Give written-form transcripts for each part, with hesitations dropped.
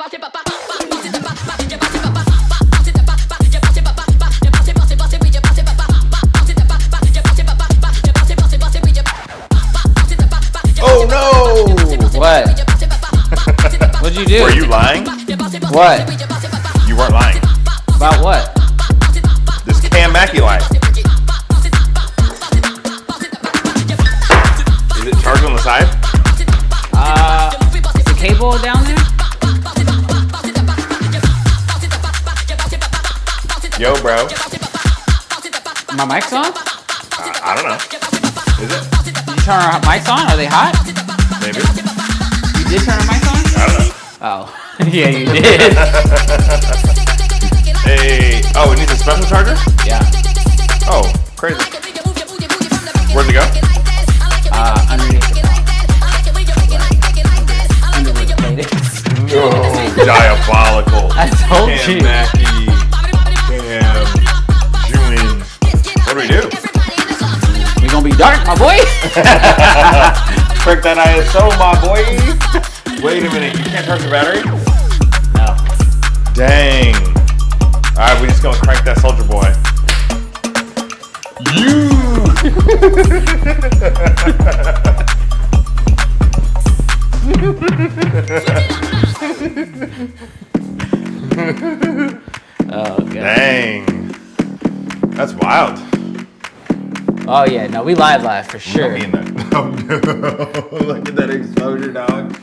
Oh no! What? What'd you do? Were you lying? What? You weren't lying. About what? This Cam Mackie light. Is it charged on the side? Is the cable down there? Yo, bro. My mic's on? I don't know. Is it? Did you turn our mics on? Are they hot? Maybe. You did turn our mics on? I don't know. Oh. Yeah, you did. Hey. Oh, it needs a special charger? Yeah. Oh, crazy. Where'd it go? Underneath the No, diabolical. I told Cam you. Mackie. Cam. June. What do we do? We gonna be dark, my boy. Trick that ISO, my boy. Wait a minute, you can't charge the battery? No. Dang. Alright, we just gonna crank that soldier boy. You! Oh, God. Dang. That's wild. Oh, yeah. No, we live for sure. I mean that. Oh, no. Look at that exposure, dog.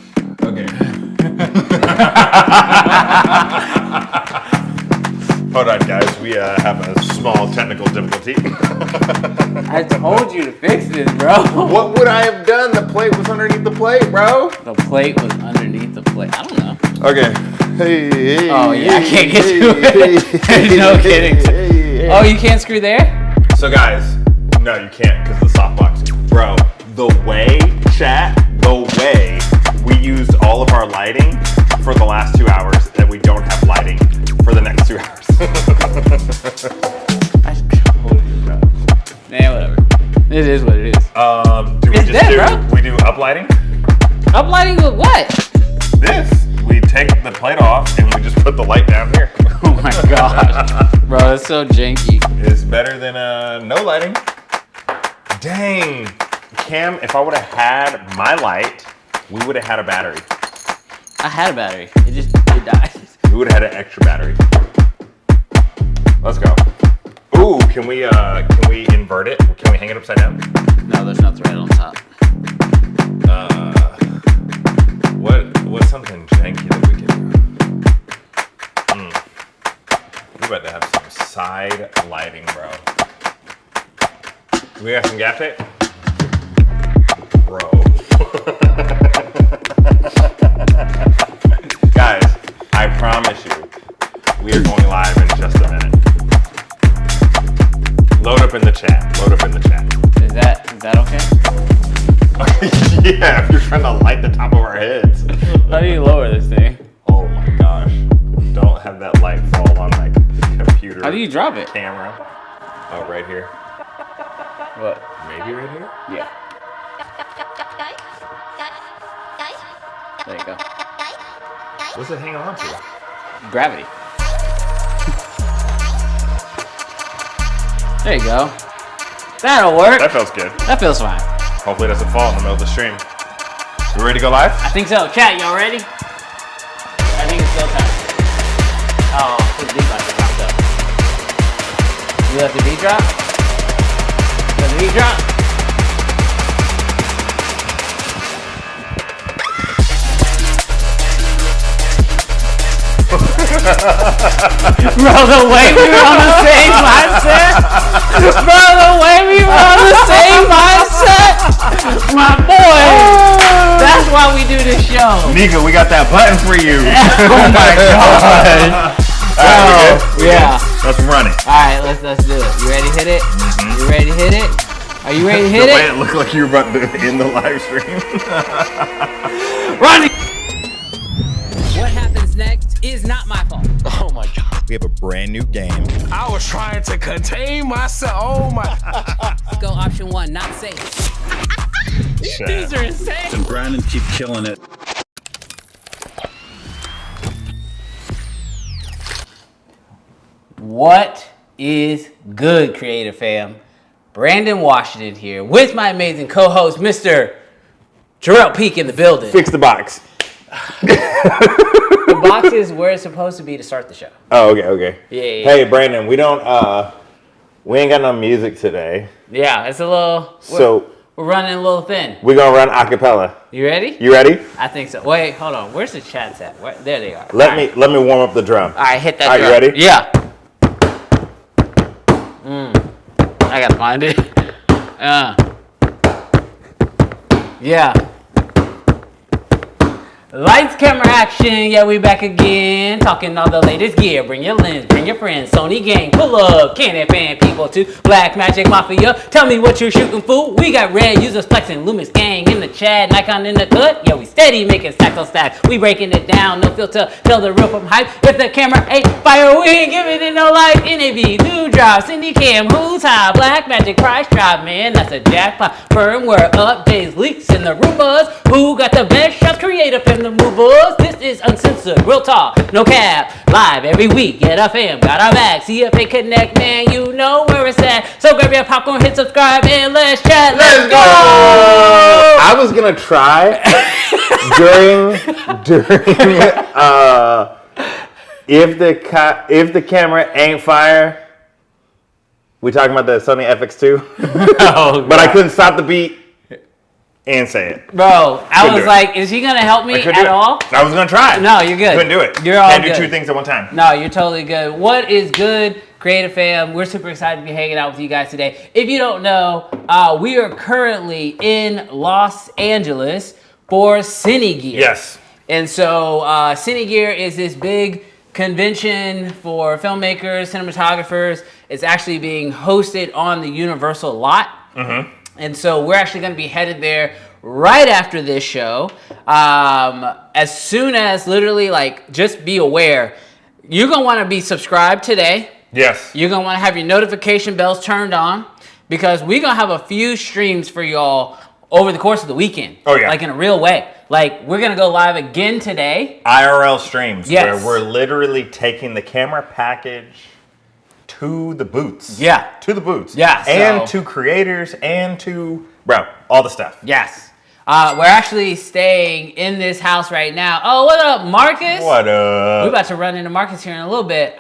Okay. Hold on, guys. We have a small technical difficulty. I told you to fix this, bro. What would I have done? The plate was underneath the plate, bro. The plate was underneath the plate. I don't know. Okay. Hey, Oh, yeah, I can't get to it. There's no kidding. Oh, you can't screw there? So, guys, no, you can't because the softbox. Bro, the way, chat, the way we used all of our lighting for the last 2 hours that we don't have lighting for the next 2 hours. I told you, bro. Nah, whatever. It is what it is. Do we It's just dead, do, bro. we do uplighting? Uplighting with what? This. We take the plate off and we just put the light down here. Oh my gosh. Bro, that's so janky. It's better than no lighting. Dang. Cam, if I would have had my light, we would have had a battery. I had a battery. It died. We would have had an extra battery. Let's go. Ooh, can we invert it? Can we hang it upside down? No, there's no thread on top. What's something janky that we can do? We're about to have some side lighting, bro. We got some gaff tape? Bro. Guys, I promise you, we are going live in just a minute. Load up in the chat. Load up in the chat. Is that okay? Yeah, if you're trying to light the top of our heads. How do you lower this thing? Oh my gosh. Don't have that light fall on my computer. How do you drop it? Camera. Oh, right here. What? Maybe right here? Yeah. There you go. What's it hanging on to? Gravity. There you go. That'll work. That feels good. That feels fine. Hopefully it doesn't fall in the middle of the stream. You ready to go live? I think so. Chat, y'all ready? I think it's still time. Oh, the beat about to drop though. You let the beat drop? Let the beat drop? Bro, the way we were on the same mindset. Bro, the way we were on the same mindset. My boy. That's why we do this show. Nika, we got that button for you. Oh my god. Alright, we good? Yeah. Let's run it. Alright, let's do it. You ready to hit it? You ready to hit it? Are you ready to hit The way it? it looked like you were about to end the live stream. Run it! What happens next is not my fault. Oh my god. We have a brand new game. I was trying to contain myself. Oh my. Go option 1, not safe. These are insane. And Brandon keep killing it. What is good, Creative Fam? Brandon Washington here with my amazing co-host, Mr. Jarrell Peak in the building. Fix the box. The box is where it's supposed to be to start the show. Oh, okay. Yeah. Hey, Brandon, we ain't got no music today. Yeah, it's a little. We're running a little thin. We're gonna run a cappella. You ready? You ready? I think so. Wait, hold on. Where's the chats at? There they are. Let me warm up the drum. All right, hit that. All right, drum. you ready? Yeah. I gotta find it. Yeah. Lights, camera, action. Yeah, we back again. Talking all the latest gear. Bring your lens, bring your friends. Sony gang, pull up. Canon fan people too. Black Magic Mafia. Tell me what you're shooting, fool. We got red users flexing. Lumix gang in the chat. Nikon in the cut. Yeah, we steady making stacks on stacks. We breaking it down. No filter. Tell the real from hype. If the camera ain't fire, we ain't giving it no life. NAV, new drop, Cindy Cam, who's high? Black Magic price drop, man. That's a jackpot. Firmware updates, leaks, and the rumors. Who got the best shots? Creative and the movers. This is Uncensored, real talk, no cap. Live every week, get a fam, got our back. CFA Connect, man, you know where it's at. So grab your popcorn, hit subscribe, and let's chat. Let's go! I was gonna try during if the camera ain't fire. We talking about the Sony FX2, Oh, but I couldn't stop the beat and say it. bro, I Couldn't was do it. like, is he gonna help me at all? I was gonna try. No, you're good. Couldn't do it. You're all Can't good. do two things at one time. No, you're totally good. What is good, Creative Fam? We're super excited to be hanging out with you guys today. If you don't know, we are currently in Los Angeles for Cine Gear. Yes. And so Cine Gear is this big convention for filmmakers, cinematographers. It's actually being hosted on the Universal lot. Mm-hmm. And so we're actually going to be headed there right after this show. As soon as literally, just be aware, you're going to want to be subscribed today. Yes. You're going to want to have your notification bells turned on because we're going to have a few streams for y'all over the course of the weekend. Oh, yeah. Like in a real way. Like we're going to go live again today. IRL streams. Yes. Where we're literally taking the camera package to the booths. Yeah. To the booths. Yeah. And to creators and to, all the stuff. Yes. We're actually staying in this house right now. Oh, what up, Marcus? What up? We're about to run into Marcus here in a little bit.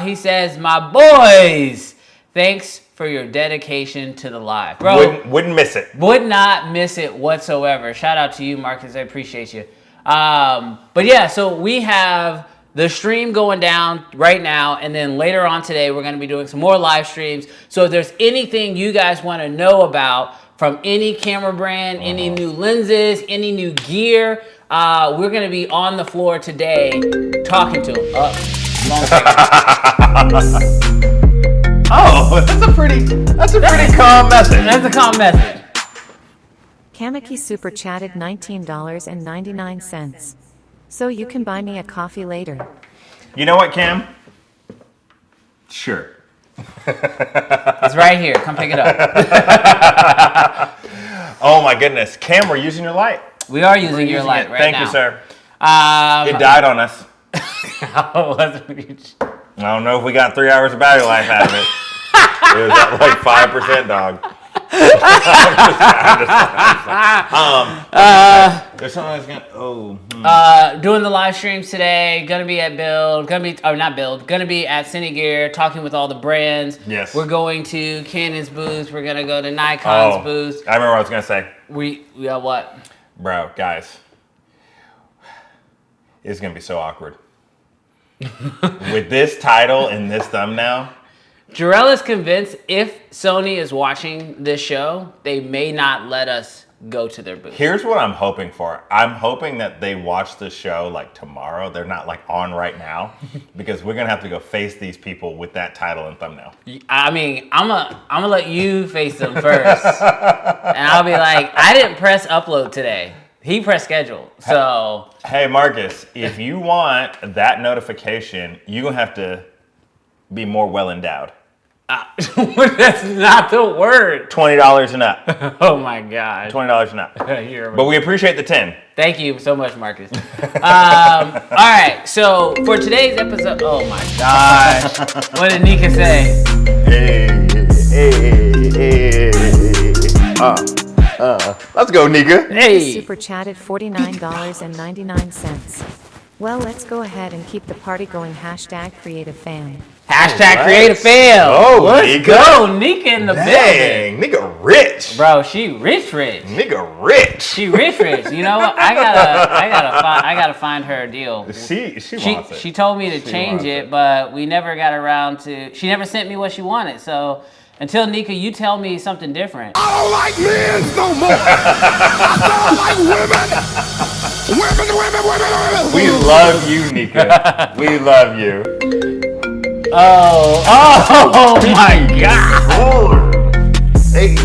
He says, my boys, thanks for your dedication to the live. Bro, Wouldn't miss it. would not miss it whatsoever. Shout out to you, Marcus. I appreciate you. But yeah, so we have the stream going down right now, and then later on today, we're going to be doing some more live streams. So if there's anything you guys want to know about from any camera brand, any new lenses, any new gear, we're going to be on the floor today talking to them. Oh, that's a pretty calm message. That's a calm message. Kamiki super chatted $19.99. So you can buy me a coffee later. You know what, Cam? Sure. It's right here. Come pick it up. Oh my goodness, Cam, we're using your light. We are using your light right Thank now. you, sir. It It died on us. I I don't know if we got 3 hours of battery life out of it. It was at like 5%, dog. There's something that's gonna. Doing the live streams today. Gonna be at Build. Gonna be at Cine Gear, talking with all the brands. Yes. We're going to Canon's booth. We're gonna go to Nikon's booth. I remember what I was gonna say. We got what? Bro, guys, it's gonna be so awkward with this title and this thumbnail. Jarrell is convinced if Sony is watching this show, they may not let us go to their booth. Here's what I'm hoping for. I'm hoping that they watch the show like tomorrow. They're not like on right now because we're gonna have to go face these people with that title and thumbnail. I mean, I'm gonna let you face them first, and I'll be like, I didn't press upload today. He pressed schedule. So hey Marcus, if you want that notification, you're gonna have to be more well endowed. That's not the word. $20 and up. Oh my God. $20 and up. But we appreciate the 10. Thank you so much, Marcus. All right, so for today's episode, oh my gosh, what did Nika say? Let's go, Nika. Hey. Super chatted $49.99. Well, let's go ahead and keep the party going. Hashtag creative fan. Hashtag creative fail. Oh, let's Nika. go, Nika in the Dang, building. nigga rich. Bro, she rich. Nigga rich. She rich. You know what? I gotta find her a deal. She wants it. She told me to change wants it, it. but we never got around to. She never sent me what she wanted. So until Nika, you tell me something different. I don't like men no more. I don't like women. Women. We love you, Nika. We love you. Oh my God. Hey.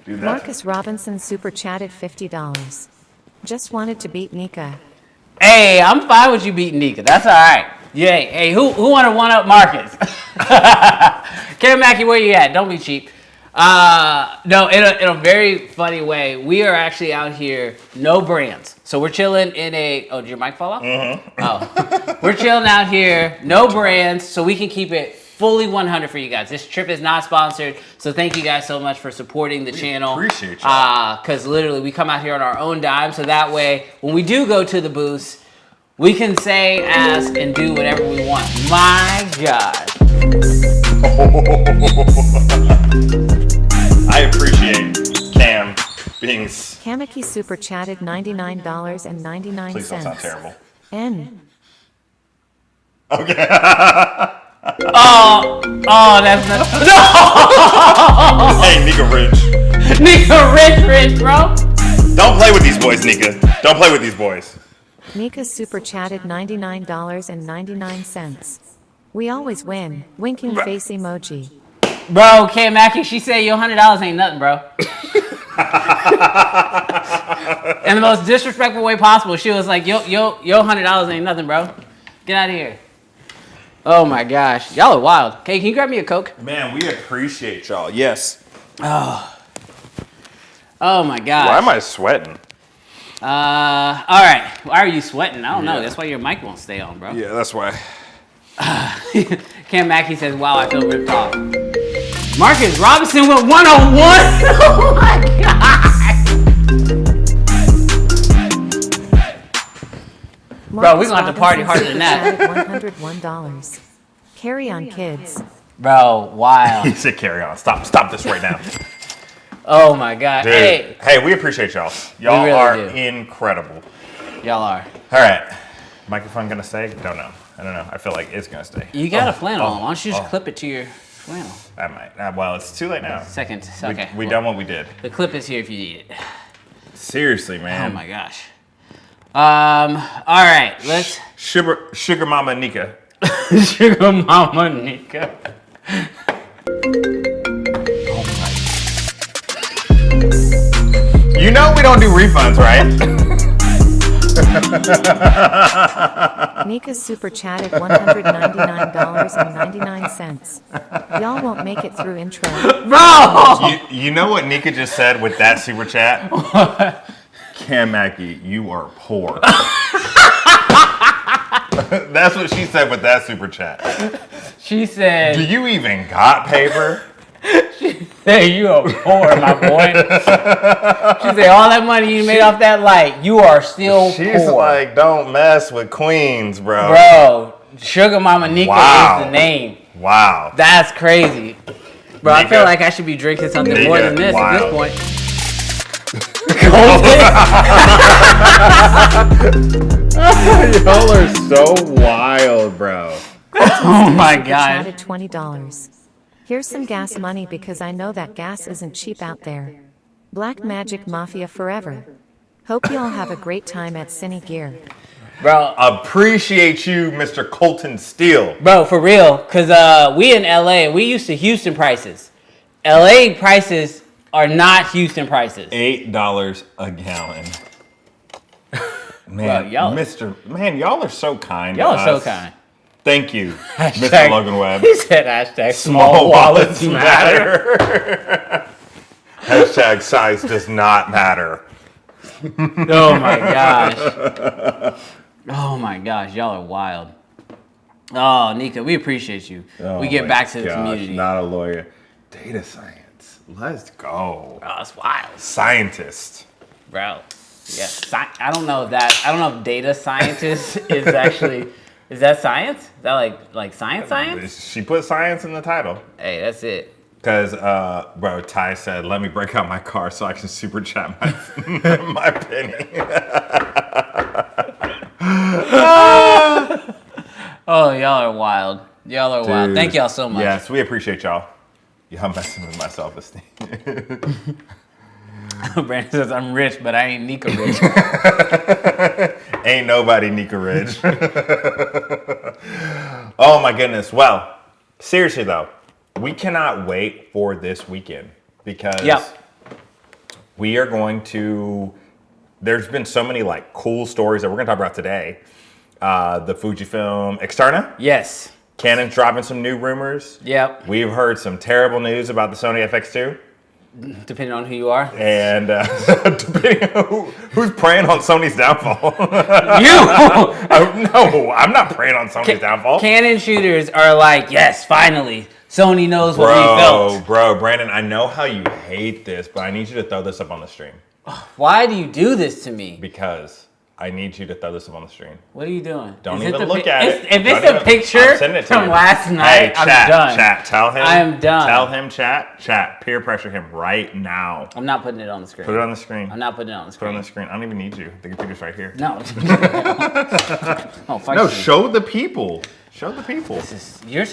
Do that. Marcus Robinson super chatted $50. Just wanted to beat Nika. Hey, I'm fine with you beating Nika. That's all right. Yeah. Hey, who want to one up Marcus? Karen Mackey, where you at? Don't be cheap. No, in a very funny way, we are actually out here, no brands. So we're chilling in a. Oh, did your mic fall off? Mm-hmm. Oh, we're chilling out here, no brands, so we can keep it fully 100 for you guys. This trip is not sponsored, so thank you guys so much for supporting the channel. Appreciate y'all. Because literally, we come out here on our own dime, so that way, when we do go to the booths, we can say, ask, and do whatever we want. My God. I appreciate Cam being. Kamiki super chatted $99.99. Please don't sound terrible. N. Okay. Oh, that's not. No! Hey, Nika rich. Nika rich, bro. Don't play with these boys, Nika. Don't play with these boys. Nika super chatted $99.99. We always win. Winking face emoji. Bro, K Mackey, she said your $100 ain't nothing, bro. In the most disrespectful way possible. She was like, yo, $100 ain't nothing, bro. Get out of here. Oh my gosh. Y'all are wild. Okay, can you grab me a Coke? Man, we appreciate y'all. Yes. Oh my gosh. Why am I sweating? All right. Why are you sweating? I don't know. That's why your mic won't stay on, bro. Yeah, that's why. Cam Mackey says, wow, I feel ripped off. Marcus Robinson went 101. Oh my God. Bro, we're going to have to party harder than that. $101. Carry on, kids. Bro, wow. He said carry on. Stop this right now. Oh my God. Dude. Hey, we appreciate y'all. Y'all really are do. incredible. Y'all are. All right. Microphone gonna stay? Don't know. I don't know. I feel like it's gonna stay. You got a flannel on. Why don't you just clip it to your flannel? I might. Well, it's too late now. Second. Okay. We done what we did. The clip is here if you need it. Seriously, man. Oh my gosh. All right. Let's. Sugar Mama Nika. Sugar Mama Nika. You know we don't do refunds, right? Nika's super chatted $199.99. Y'all won't make it through intro. Bro! You know what Nika just said with that super chat? Cam Mackey, you are poor. That's what she said with that super chat. She said... Do you even got paper? She said, you are poor, my boy. She said, all that money you made off that light, you are still poor. She's like, don't mess with queens, bro. Bro, Sugar Mama Nika is the name. Wow. That's crazy. Bro, I Nika, feel like I should be drinking something more than this at this point. Y'all are so wild, bro. Oh my God. Chatted $20. Here's some gas money because I know that gas isn't cheap out there. Black Magic Mafia forever. Hope y'all have a great time at Cine Gear. Bro, Appreciate you, Mr. Colton Steele. bro, for real, because we in LA, we used to Houston prices. LA prices are not Houston prices. $8 a gallon. Man, Bro, y'all- y'all are so kind. Y'all to are so us. kind. Thank you, Mr. Logan Webb. He said hashtag small wallets matter. Hashtag size does not matter. Oh my gosh. Oh my gosh, y'all are wild. Oh, Nika, we appreciate you. We get back to the community. Not a lawyer. Data science. Let's go. Oh, it's wild. Scientist. Bro. Yeah. I don't know if data scientist is actually, is that science? Is that like science? She put science in the title. Hey, that's it. Because, bro, Ty said, let me break out my car so I can super chat my, my penny. Oh, y'all are wild. Y'all are wild. Thank y'all so much. Yes, we appreciate y'all. Y'all messing with my self-esteem. Brandon says, I'm rich, but I ain't Nika rich. Ain't nobody Nika rich. Oh, my goodness. Well, seriously, though. We cannot wait for this weekend because we are going to, there's been so many like cool stories that we're going to talk about today. The Fujifilm Eterna. Yes. Canon's dropping some new rumors. Yep. We've heard some terrible news about the Sony FX2. Depending on who you are. And depending on who's preying on Sony's downfall. You! No, I'm not preying on Sony's downfall. Canon shooters are like, yes, finally. Sony knows what we felt. Bro, Brandon, I know how you hate this, but I need you to throw this up on the stream. Why do you do this to me? Because I need you to throw this up on the stream. What are you doing? Don't even look at it. If it's a picture from last night, I'm done. Chat, tell him. I am done. Tell him, chat, peer pressure him right now. I'm not putting it on the screen. Put it on the screen. I'm not putting it on the screen. Put it on the screen. I don't even need you. The computer's right here. No. No, show the people. Show the people. You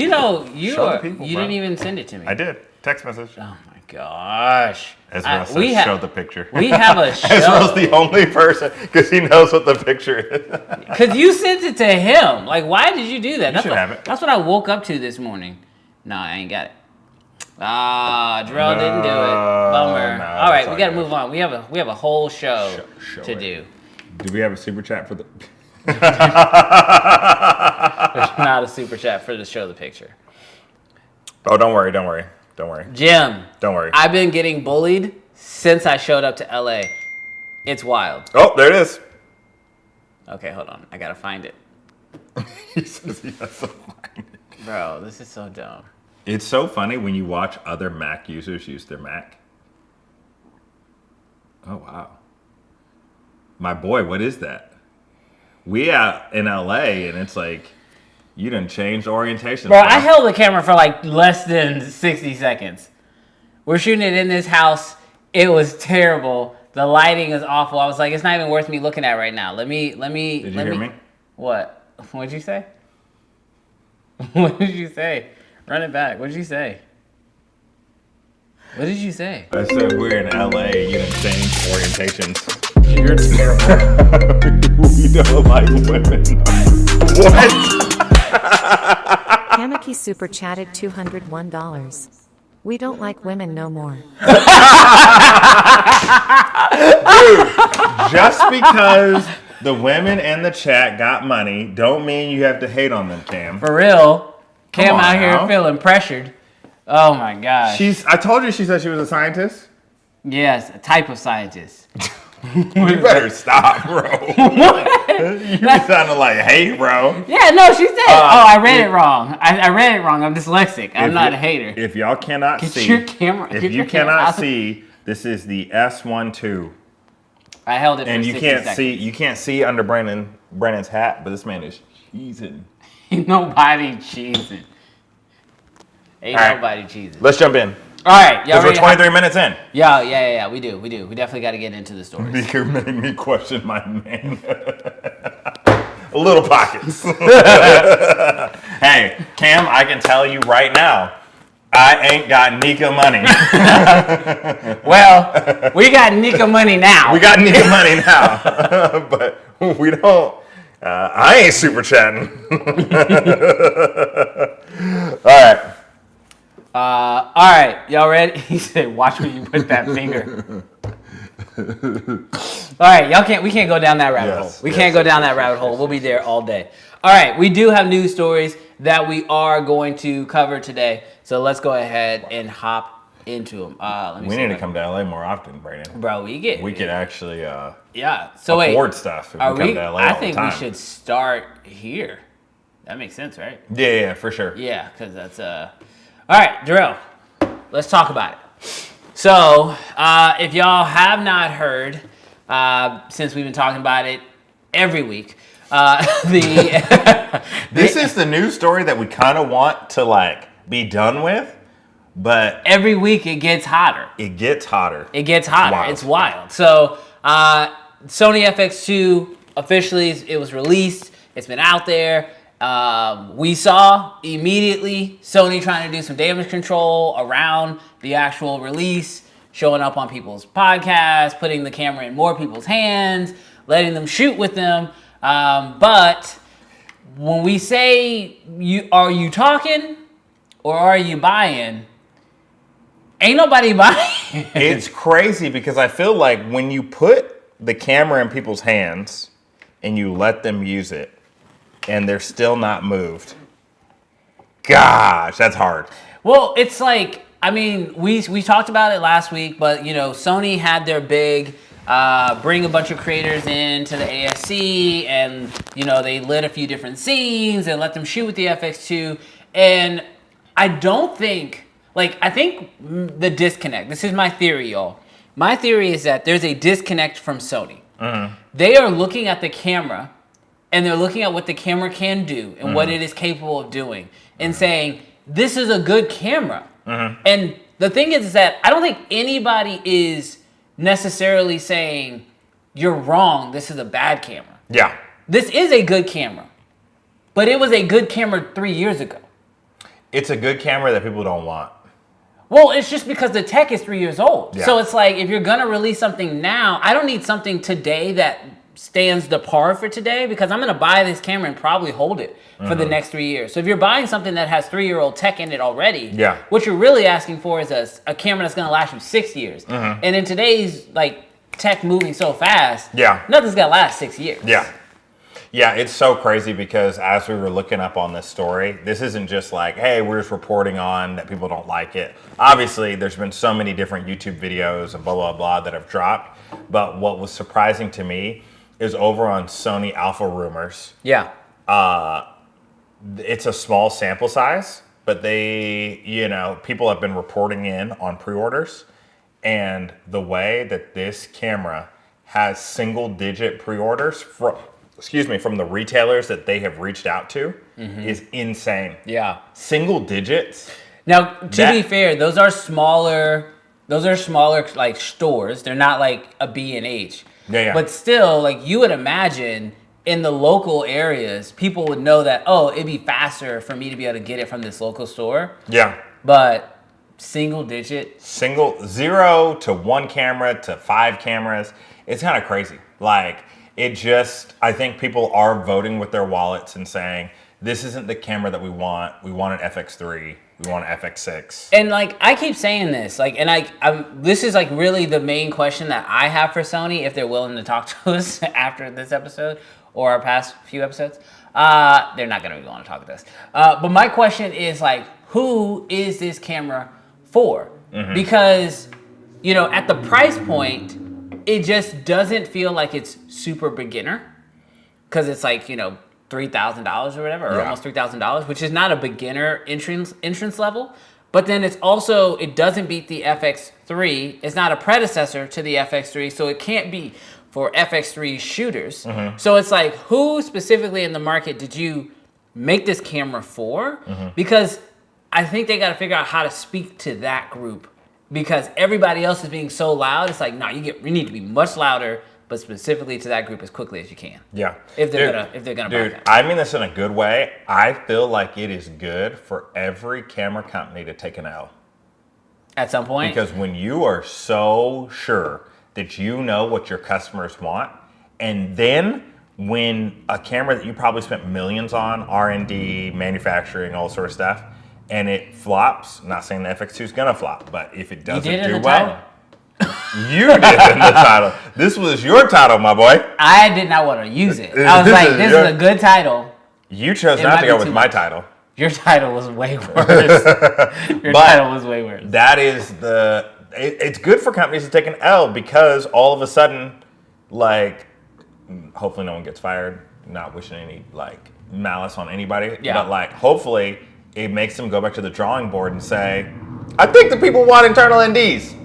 didn't even send it to me. I did. Text message. Oh my gosh. Ezra says show the picture. We have a show. Ezra's the only person because he knows what the picture is. Because you sent it to him. Like, why did you do that? You should have it. That's what I woke up to this morning. No, I ain't got it. Jarrell didn't do it. Bummer. No, all right, we got to move on. We have a whole show to do. Do we have a super chat for the... There's not a super chat for the show the picture. Oh, don't worry. Jim. Don't worry. I've been getting bullied since I showed up to LA. It's wild. Oh, there it is. Okay, hold on. I gotta find it. He says he has to find it. Bro, this is so dumb. It's so funny when you watch other Mac users use their Mac. Oh, wow. My boy, what is that? We out in LA and it's like, you done changed orientation. Bro, I held the camera for like less than 60 seconds. We're shooting it in this house. It was terrible. The lighting is awful. I was like, it's not even worth me looking at right now. Did you hear me? What? What'd you say? What did you say? Run it back. What did you say? What did you say? I said we're in LA. You done changed orientations. You're terrible. We don't like women. What? Kamiki super chatted $201. We don't like women no more. Dude, just because the women in the chat got money don't mean you have to hate on them, Cam. For real. Cam out here now. feeling pressured. Oh my gosh. I told you she said she was a scientist. Yes, a type of scientist. You better stop, bro. You sounding like, hey, bro. Yeah, no, she said. I read it wrong. I read it wrong. I'm dyslexic. I'm not a hater. If y'all cannot see, your camera. if you cannot see, this is the S12. I held it for and 60 seconds. You can't see under Brandon's hat, but this man is cheesing. Ain't nobody cheesing. Ain't All right. nobody cheesing. Let's jump in. All right, y'all Because we're 23 minutes in. Yeah. We do. We definitely got to get into the stories. You made me question my man. Little pockets. Hey, Cam, I can tell you right now, I ain't got Nika money. Well, we got Nika money now. We got Nika money now. But we don't. I ain't super chatting. All right, y'all ready? He said, "Watch where you put that finger." All right, we can't go down that rabbit hole. We can't go down that rabbit hole. We'll be there all day. All right, we do have news stories that we are going to cover today. So let's go ahead and hop into them. We need to come to LA more often, Brandon. Bro, we could actually So afford stuff if we come to LA I all think the time. we should start here. That makes sense, right? Yeah, for sure. Yeah, because that's All right, Darrell, let's talk about it. So, if y'all have not heard, since we've been talking about it every week, This is the news story that we kind of want to like be done with, but every week it gets hotter. It gets hotter. It's wild. So, Sony FX2 officially, it was released. It's been out there. We saw immediately Sony trying to do some damage control around the actual release, showing up on people's podcasts, putting the camera in more people's hands, letting them shoot with them. But when we say, are you talking or are you buying? Ain't nobody buying. It's crazy because I feel like when you put the camera in people's hands and you let them use it and they're still not moved, gosh, that's hard. Well, it's like, I mean, we talked about it last week, but you know, Sony had their big bring a bunch of creators into the ASC, and you know, they lit a few different scenes and let them shoot with the FX2. And I don't think, like, I think the disconnect, this is my theory, y'all. My theory is that there's a disconnect from Sony. Mm-hmm. They are looking at the camera and they're looking at what the camera can do and what it is capable of doing and saying, this is a good camera. And the thing is that I don't think anybody is necessarily saying, you're wrong, this is a bad camera. Yeah. This is a good camera, but it was a good camera 3 years ago. It's a good camera that people don't want. Well, it's just because the tech is 3 years old. Yeah. So it's like, if you're gonna release something now, I don't need something today that stands the par for today, because I'm gonna buy this camera and probably hold it for the next 3 years. So if you're buying something that has 3-year-old tech in it already, what you're really asking for is a camera that's gonna last you 6 years. And in today's like tech moving so fast, nothing's gonna last 6 years. Yeah, it's so crazy because as we were looking up on this story, this isn't just like, hey, we're just reporting on that people don't like it. Obviously, there's been so many different YouTube videos and blah, blah, blah that have dropped. But what was surprising to me is over on Sony Alpha Rumors. It's a small sample size, but they, you know, people have been reporting in on pre-orders. And the way that this camera has single-digit pre-orders from the retailers that they have reached out to is insane. Single digits. Now, to be fair, those are smaller like stores. They're not like a B&H. But still, like, you would imagine in the local areas, people would know that, oh, it'd be faster for me to be able to get it from this local store. But single digit. 0 to 1 camera to 5 cameras. It's kind of crazy. Like, it just, I think people are voting with their wallets and saying, this isn't the camera that we want. We want an FX3. We want an FX6. And like, I keep saying this, like, and this is like really the main question that I have for Sony, if they're willing to talk to us after this episode or our past few episodes. They're not going to be willing to talk to us. But my question is like, who is this camera for? Because, you know, at the price point, it just doesn't feel like it's super beginner, because it's like, you know, $3,000 or whatever, or almost $3,000, which is not a beginner entrance level. But then it's also, it doesn't beat the FX3. It's not a predecessor to the FX3, so it can't be for FX3 shooters. So it's like, who specifically in the market did you make this camera for? Because I think they got to figure out how to speak to that group. Because everybody else is being so loud, it's like, no, you need to be much louder, but specifically to that group as quickly as you can. If they're gonna buy that. I mean this in a good way. I feel like it is good for every camera company to take an L at some point. Because when you are so sure that you know what your customers want, and then when a camera that you probably spent millions on, R&D, manufacturing, all sort of stuff, and it flops, I'm not saying the FX2 is gonna flop, but if it doesn't do well, you did in the title. This was your title, my boy. I did not want to use it. I was like, this is a good title. You chose It not might to be go too with my much. title. Your title was way worse. Your title was way worse. That is it's good for companies to take an L because all of a sudden, like, hopefully no one gets fired. Not wishing any like malice on anybody, but like hopefully it makes them go back to the drawing board and say, I think the people want internal NDs.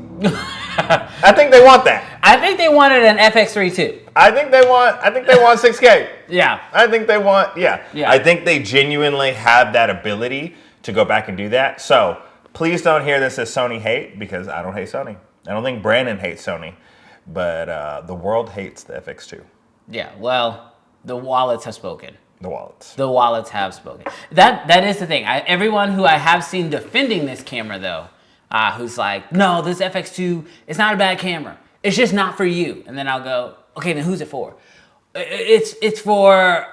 I think they want that. I think they wanted an FX3 too. I think they want 6K. Yeah. I think they want, I think they genuinely have that ability to go back and do that. So please don't hear this as Sony hate, because I don't hate Sony. I don't think Brandon hates Sony, but the world hates the FX2. Yeah, well, the wallets have spoken. The wallets. The wallets have spoken. That is the thing. Everyone who I have seen defending this camera, though, who's like, no, this FX2, it's not a bad camera. It's just not for you. And then I'll go, okay, then who's it for? It's for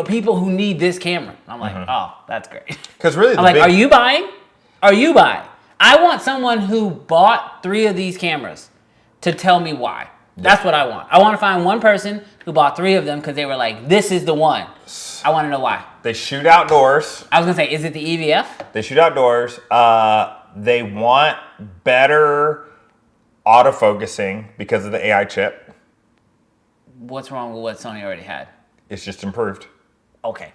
people who need this camera. I'm like, oh, that's great. Because really, I'm like, are you buying? Are you buying? I want someone who bought 3 of these cameras to tell me why. That's what I want. I want to find one person who bought 3 of them because they were like, this is the one. I want to know why. They shoot outdoors. I was going to say, is it the EVF? They shoot outdoors. They want better autofocusing because of the AI chip. What's wrong with what Sony already had? It's just improved. Okay.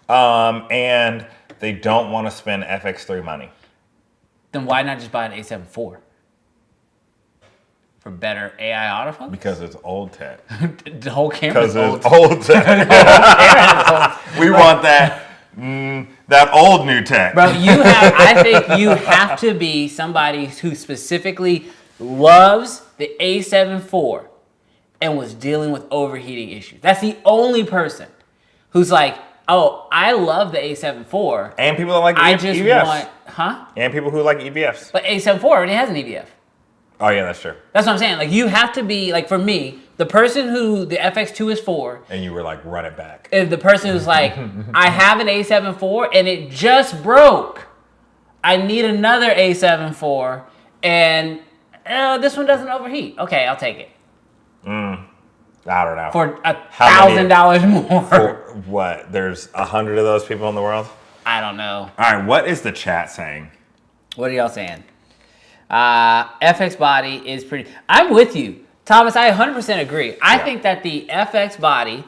And they don't want to spend FX3 money. Then why not just buy an A7 IV? For better AI autofocus? Because it's old tech. The whole camera is old. Because it's old tech. We want that old new tech. Bro, I think you have to be somebody who specifically loves the A7 IV and was dealing with overheating issues. That's the only person who's like, oh, I love the A7 IV. And people that like I just EVFs. want, And people who like EVFs. But A7 IV already has an EVF. Oh, yeah, that's true. That's what I'm saying. Like, you have to be, like, for me, the person who the FX2 is for. And you were like, run it back. Is the person who's like, I have an A7 IV and it just broke. I need another A7 IV and this one doesn't overheat. Okay, I'll take it. I don't know. For $1,000 more. For what? There's 100 of those people in the world? I don't know. All right, what is the chat saying? What are y'all saying? FX body is pretty. I'm with you, Thomas. I 100% agree. I think that the FX body,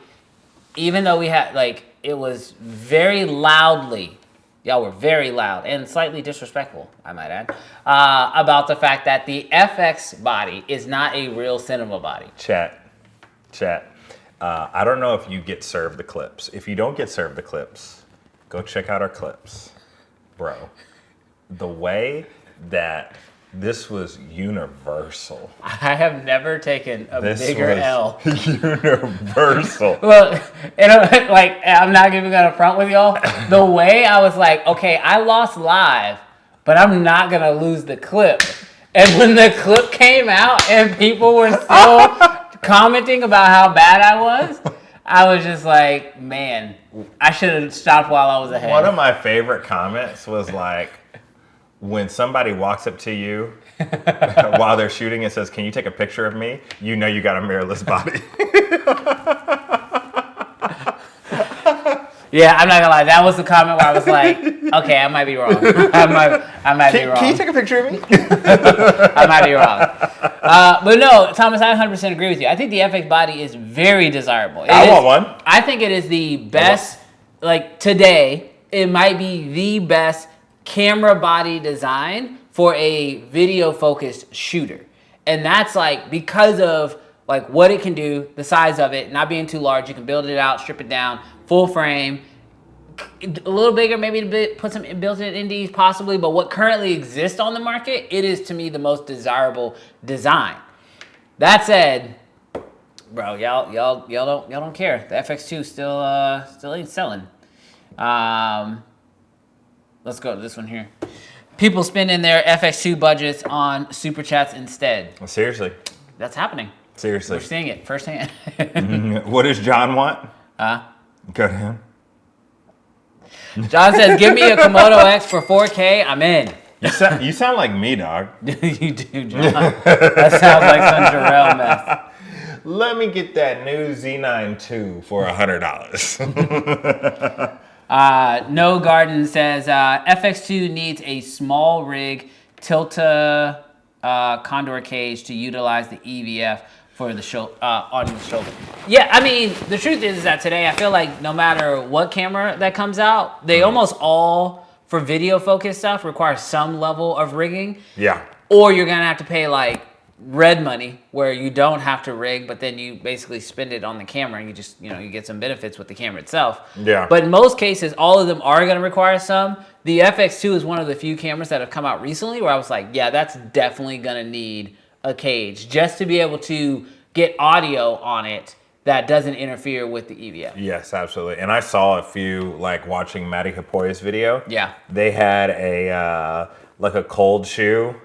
even though we had it was very loudly, y'all were very loud and slightly disrespectful, I might add, about the fact that the FX body is not a real cinema body. Chat. I don't know if you get served the clips. If you don't get served the clips, go check out our clips, bro. The way that this was universal. I have never taken a bigger L. Universal. Well, I'm not even gonna front with y'all. The way I was like, okay, I lost live, but I'm not gonna lose the clip. And when the clip came out and people were still commenting about how bad I was just like, man, I should have stopped while I was ahead. One of my favorite comments was like, when somebody walks up to you while they're shooting and says, can you take a picture of me? You know you got a mirrorless body. Yeah, I'm not gonna lie. That was the comment where I was like, okay, I might be wrong. I might be wrong. Can you take a picture of me? I might be wrong. But no, Thomas, I 100% agree with you. I think the FX body is very desirable. I want one. I think it is the best, today, it might be the best camera body design for a video focused shooter. And that's because of what it can do, the size of it, not being too large. You can build it out, strip it down, full frame, a little bigger, maybe a bit, put some built-in NDs possibly, but what currently exists on the market, it is to me the most desirable design. That said, bro, y'all don't care. The FX2 still ain't selling. Let's go to this one here. People spending their FX2 budgets on super chats instead. Seriously. That's happening. Seriously. We're seeing it firsthand. What does John want? Go to him. John says, give me a Komodo X for 4K. I'm in. You sound like me, dog. You do, John. That sounds like some Jarrell mess. Let me get that new Z9 II for $100. No Garden says FX2 needs a small rig Tilta Condor cage to utilize the EVF for the audio shoulder. Yeah, I mean, the truth is that today I feel like no matter what camera that comes out, they almost all, for video focused stuff, require some level of rigging. Yeah. Or you're gonna have to pay like Red money, where you don't have to rig, but then you basically spend it on the camera and you just, you get some benefits with the camera itself. Yeah. But in most cases, all of them are gonna require some. The FX2 is one of the few cameras that have come out recently where I was like, yeah, that's definitely gonna need a cage just to be able to get audio on it that doesn't interfere with the EVF. Yes, absolutely. And I saw a few, like watching Matty Hapoya's video. Yeah. They had a like a cold shoe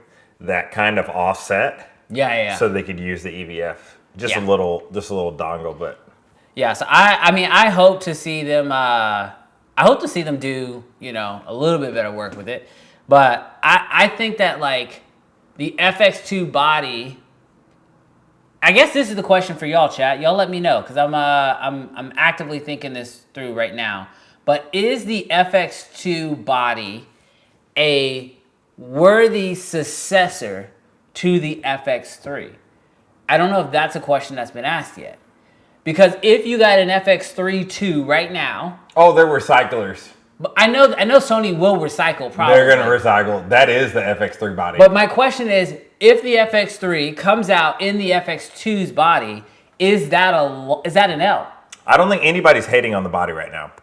that kind of offset. Yeah. So they could use the EVF. Just a little dongle, but. Yeah, so I hope to see them do, a little bit better work with it. But I think that like the FX2 body, I guess this is the question for y'all, chat. Y'all let me know, because I'm actively thinking this through right now. But is the FX2 body a worthy successor to the FX3? I don't know if that's a question that's been asked yet. Because if you got an FX3 II right now... Oh, they're recyclers. But I know Sony will recycle probably. They're going to recycle. That is the FX3 body. But my question is, if the FX3 comes out in the FX2's body, is that an L? I don't think anybody's hating on the body right now.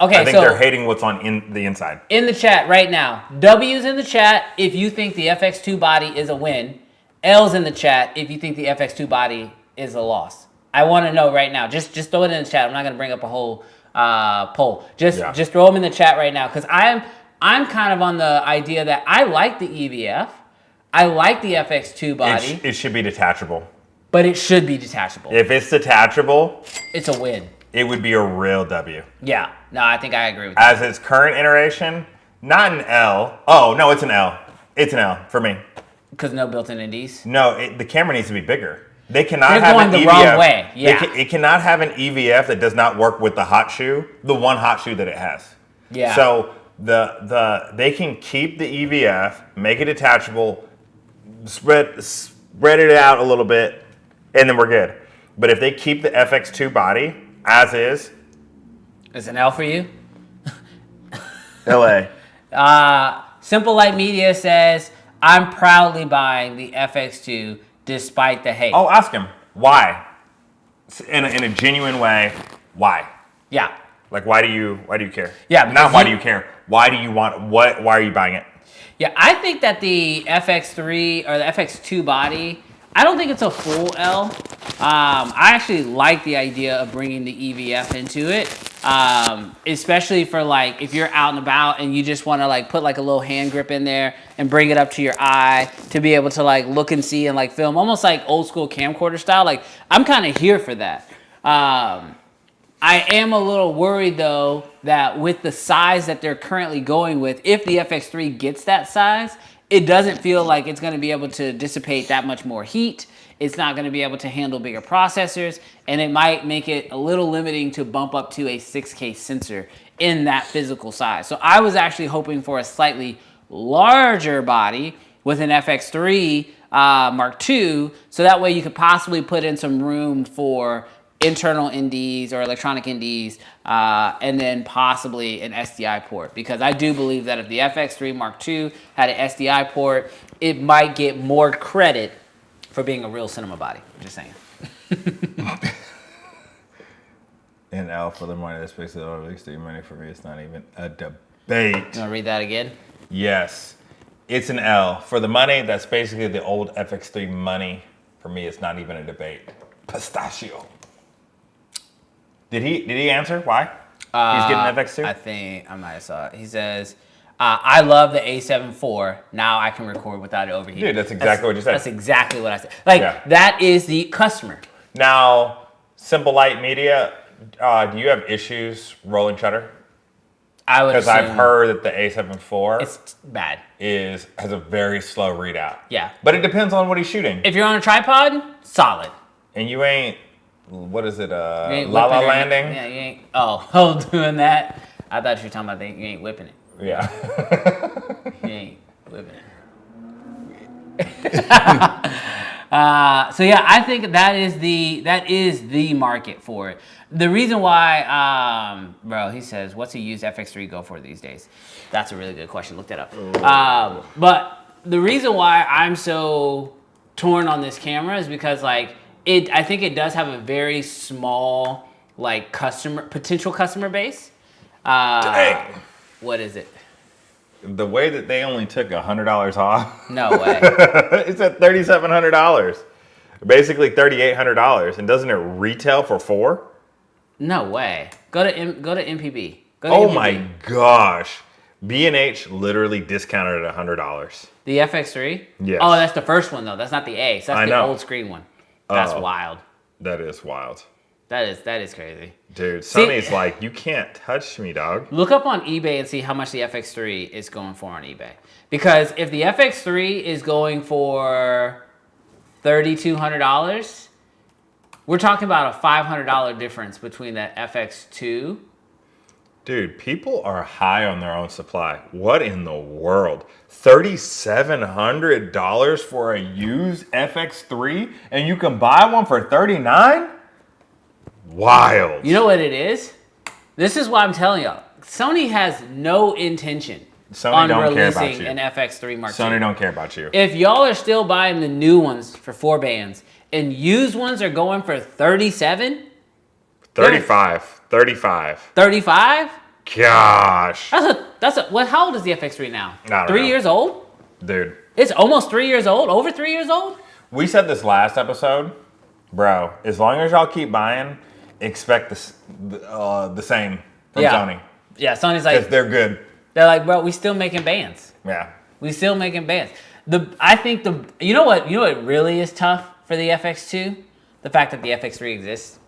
Okay, I think they're hating what's on the inside. In the chat right now, W's in the chat if you think the FX2 body is a win. L's in the chat if you think the FX2 body is a loss. I want to know right now. Just throw it in the chat. I'm not going to bring up a whole poll. Just throw them in the chat right now, because I'm kind of on the idea that I like the EVF. I like the FX2 body. It should be detachable. But it should be detachable. If it's detachable, it's a win. It would be a real W. Yeah. No, I think I agree with that. As its current iteration, not an L. Oh, no, it's an L. It's an L for me. Because no built-in NDs? No, the camera needs to be bigger. They cannot have an EVF. They're going the wrong way. Yeah. It cannot have an EVF that does not work with the hot shoe, the one hot shoe that it has. Yeah. So they can keep the EVF, make it detachable, spread it out a little bit, and then we're good. But if they keep the FX2 body as is, it's an L for you? LA. Simple Light Media says, I'm proudly buying the FX2 despite the hate. Oh, ask him. Why? In a genuine way, why? Yeah. Like, why do you care? Yeah. Not why do you care. Why do you want, why are you buying it? Yeah, I think that the FX3 or the FX2 body, I don't think it's a full L. I actually like the idea of bringing the EVF into it, especially for like if you're out and about and you just want to like put like a little hand grip in there and bring it up to your eye to be able to like look and see and like film, almost like old school camcorder style. Like I'm kind of here for that. I am a little worried though that with the size that they're currently going with, if the FX3 gets that size, it doesn't feel like it's going to be able to dissipate that much more heat. It's not going to be able to handle bigger processors, and it might make it a little limiting to bump up to a 6K sensor in that physical size. So I was actually hoping for a slightly larger body with an FX3 Mark II, so that way you could possibly put in some room for internal NDs or electronic NDs, and then possibly an SDI port. Because I do believe that if the FX3 Mark II had an SDI port, it might get more credit for being a real cinema body. I'm just saying. And L for the money, that's basically all extreme money for me. It's not even a debate. You want to read that again? Yes. It's an L. For the money, that's basically the old FX3 money. For me, it's not even a debate. Pistachio. Did he answer why he's getting FX2? I think I might have saw it. He says, I love the A7 IV. Now I can record without it overheating. Dude, that's exactly what you said. That's exactly what I said. Like, that is the customer. Now, Simple Light Media, do you have issues rolling shutter? I would Because I've heard that the A7 IV it's bad. has a very slow readout. Yeah. But it depends on what he's shooting. If you're on a tripod, solid. And you ain't, what is it, You ain't La La whipping her- Landing? Yeah, you ain't. Oh, doing that. I thought you were talking about that. You ain't whipping it. Yeah. You ain't whipping it. So yeah, I think that is the market for it. The reason why, bro, he says, what's a used FX3 go for these days? That's a really good question. Look that up. But the reason why I'm so torn on this camera is because like I think it does have a very small like potential customer base. Dang. What is it? The way that they only took $100 off. No way. It's at $3,700. Basically $3,800. And doesn't it retail for $4,000? No way. Go to MPB. Go to Oh MPB. my gosh. B&H literally discounted at $100. The FX3? Yes. Oh, that's the first one though. That's not the A. So that's I the know. old screen one. That's wild. That is wild. That is crazy. Dude, See- Sony's like, you can't touch me, dog. Look up on eBay and see how much the FX3 is going for on eBay. Because if the FX3 is going for $3,200, we're talking about a $500 difference between the FX2. Dude, people are high on their own supply. What in the world? $3,700 for a used FX3 and you can buy one for $39,000? Wild. You know what it is? This is why I'm telling y'all. Sony has no intention Sony on don't care about releasing you. an FX3 Mark Sony II. don't care about you. If y'all are still buying the new ones for 4 bands and used ones are going for 37, 35. 35, Gosh. that's a what? How old is the FX3 now? I don't 3 know. years old? Dude, It's almost 3 years old. Over 3 years old? we said this last episode. Bro, as long as y'all keep buying, expect the same from Sony. Yeah, Sony's Because like, they're good. they're like, bro, we still making bands. Yeah. We still making bands. I think you know what really is tough for the FX2? The fact that the FX3 exists.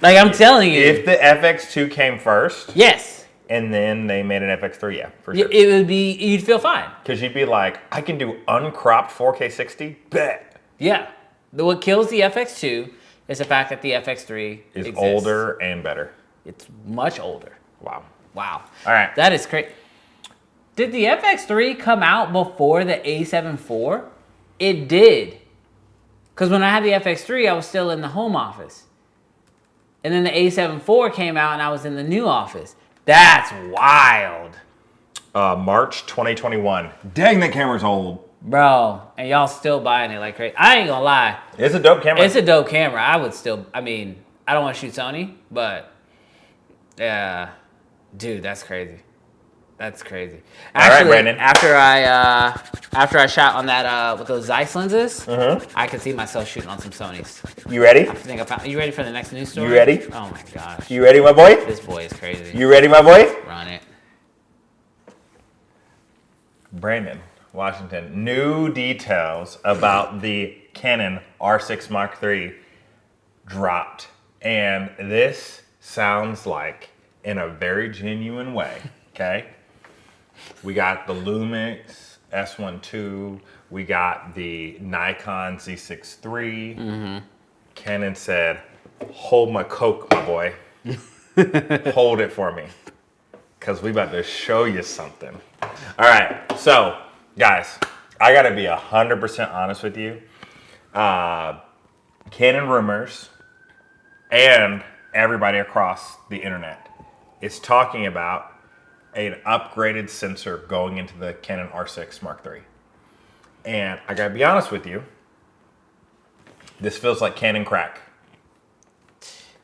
Like I'm telling you. If the FX2 came first, Yes. and then they made an FX3, yeah, for sure. It would be, you'd feel fine. Because you'd be like, I can do uncropped 4K 60? Bet. Yeah. What kills the FX2 is the fact that the FX3 Is exists. older and better. It's much older. Wow. Wow. All right. That is crazy. Did the FX3 come out before the A7 IV? It did. Because when I had the FX3, I was still in the home office. And then the A7 IV came out and I was in the new office. That's wild. March 2021. Dang, that camera's old. Bro, and y'all still buying it like crazy. I ain't gonna lie. It's a dope camera. It's a dope camera. I would still, I mean, I don't want to shoot Sony, but yeah, dude, that's crazy. That's crazy. All right, Brandon. After I shot on that with those Zeiss lenses, I could see myself shooting on some Sonys. You ready? I think I found. You ready for the next news story? You ready? Oh my gosh, You ready, my boy? this boy is crazy. You ready, my boy? Run it. Brandon, Washington. New details about the Canon R6 Mark III dropped. And this sounds like, in a very genuine way, okay? We got the Lumix S1 II. We got the Nikon Z6 III. Canon said, hold my Coke, my boy. Hold it for me. Because we about to show you something. All right, so guys, I gotta be 100% honest with you. Canon rumors and everybody across the internet is talking about an upgraded sensor going into the Canon R6 Mark III. And I gotta be honest with you, this feels like Canon crack.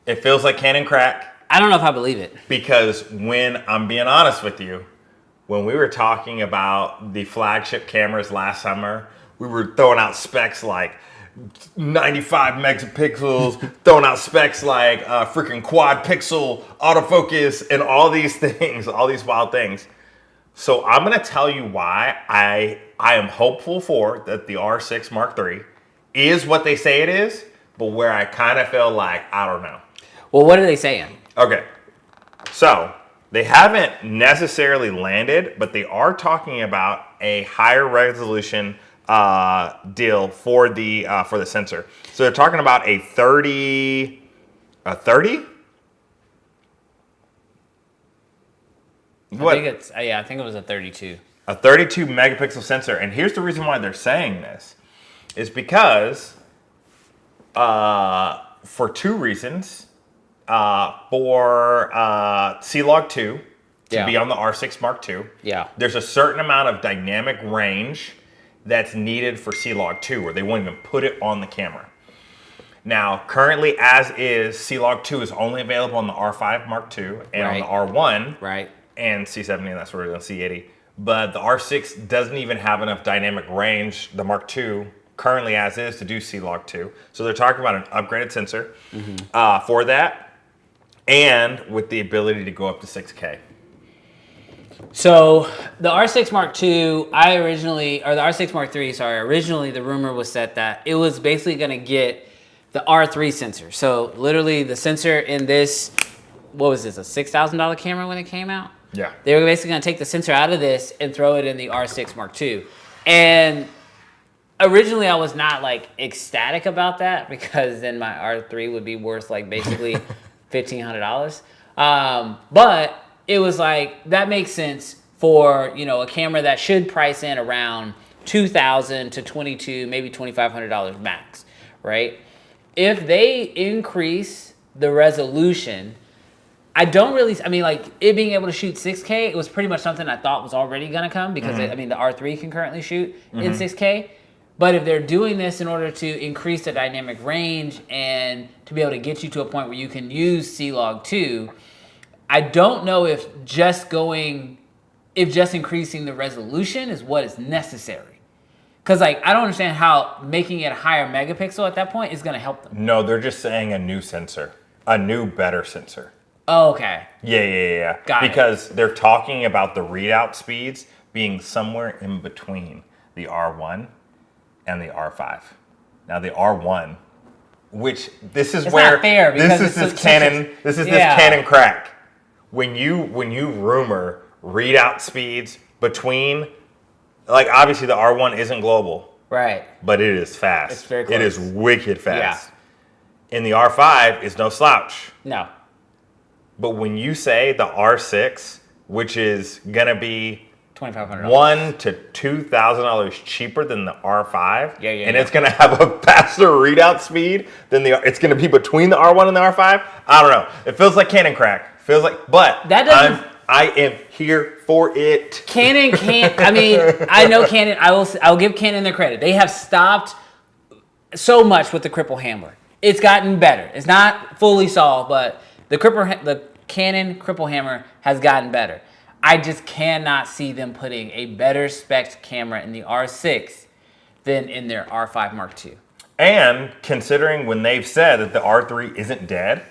It feels like Canon crack. I don't know if I believe it. Because when I'm being honest with you, when we were talking about the flagship cameras last summer, we were throwing out specs like 95 megapixels, throwing out specs like freaking quad pixel autofocus and all these things, all these wild things. So I'm gonna tell you why I am hopeful for that the R6 Mark III is what they say it is, but where I kind of feel like, I don't know. Well, what are they saying? Okay, so they haven't necessarily landed, but they are talking about a higher resolution deal for the sensor. So they're talking about a 30. I think it was a 32. A 32 megapixel sensor. And here's the reason why they're saying this is because for two reasons. For C-Log 2 to be on the R6 Mark II, there's a certain amount of dynamic range that's needed for C-Log 2 where they won't even put it on the camera. Now, currently, as is, C-Log 2 is only available on the R5 Mark II and on the R1 and C70, and that's where the C80. But the R6 doesn't even have enough dynamic range, the Mark II, currently as is, to do C-Log 2. So they're talking about an upgraded sensor for that, and with the ability to go up to 6K. So the R6 Mark II, the R6 Mark III, originally the rumor was that it was basically going to get the R3 sensor. So literally the sensor in this, what was this, a $6,000 camera when it came out? Yeah. They were basically going to take the sensor out of this and throw it in the R6 Mark II. And originally I was not like ecstatic about that because then my R3 would be worth like basically $1,500. But it was like, that makes sense for, a camera that should price in around $2,000 to $2,200, maybe $2,500 max, right? If they increase the resolution, it being able to shoot 6K, it was pretty much something I thought was already going to come because, the R3 can currently shoot in 6K. But if they're doing this in order to increase the dynamic range and to be able to get you to a point where you can use C-Log 2, I don't know if just increasing the resolution is what is necessary. Because I don't understand how making it a higher megapixel at that point is going to help them. No, they're just saying a new sensor, a new, better sensor. Oh, okay. Yeah. Got it. Because they're talking about the readout speeds being somewhere in between the R1 and the R5. Now the R1, which this is where not fair because this is Canon crack. When you rumor readout speeds between, like obviously the R1 isn't global, right? But it is fast. It's very close. It is wicked fast. Yeah. And the R5 is no slouch. No. But when you say the R6, which is gonna be $2,500, $1,000 to $2,000 cheaper than the R5, and it's gonna have a faster readout speed than it's gonna be between the R1 and the R5. I don't know. It feels like Canon crack. But that doesn't. I am here for it. Canon can't. I know Canon. I'll give Canon their credit. They have stopped so much with the cripple hammer. It's gotten better. It's not fully solved, but the Canon cripple hammer has gotten better. I just cannot see them putting a better spec camera in the R6 than in their R5 Mark II. And considering when they've said that the R3 isn't dead,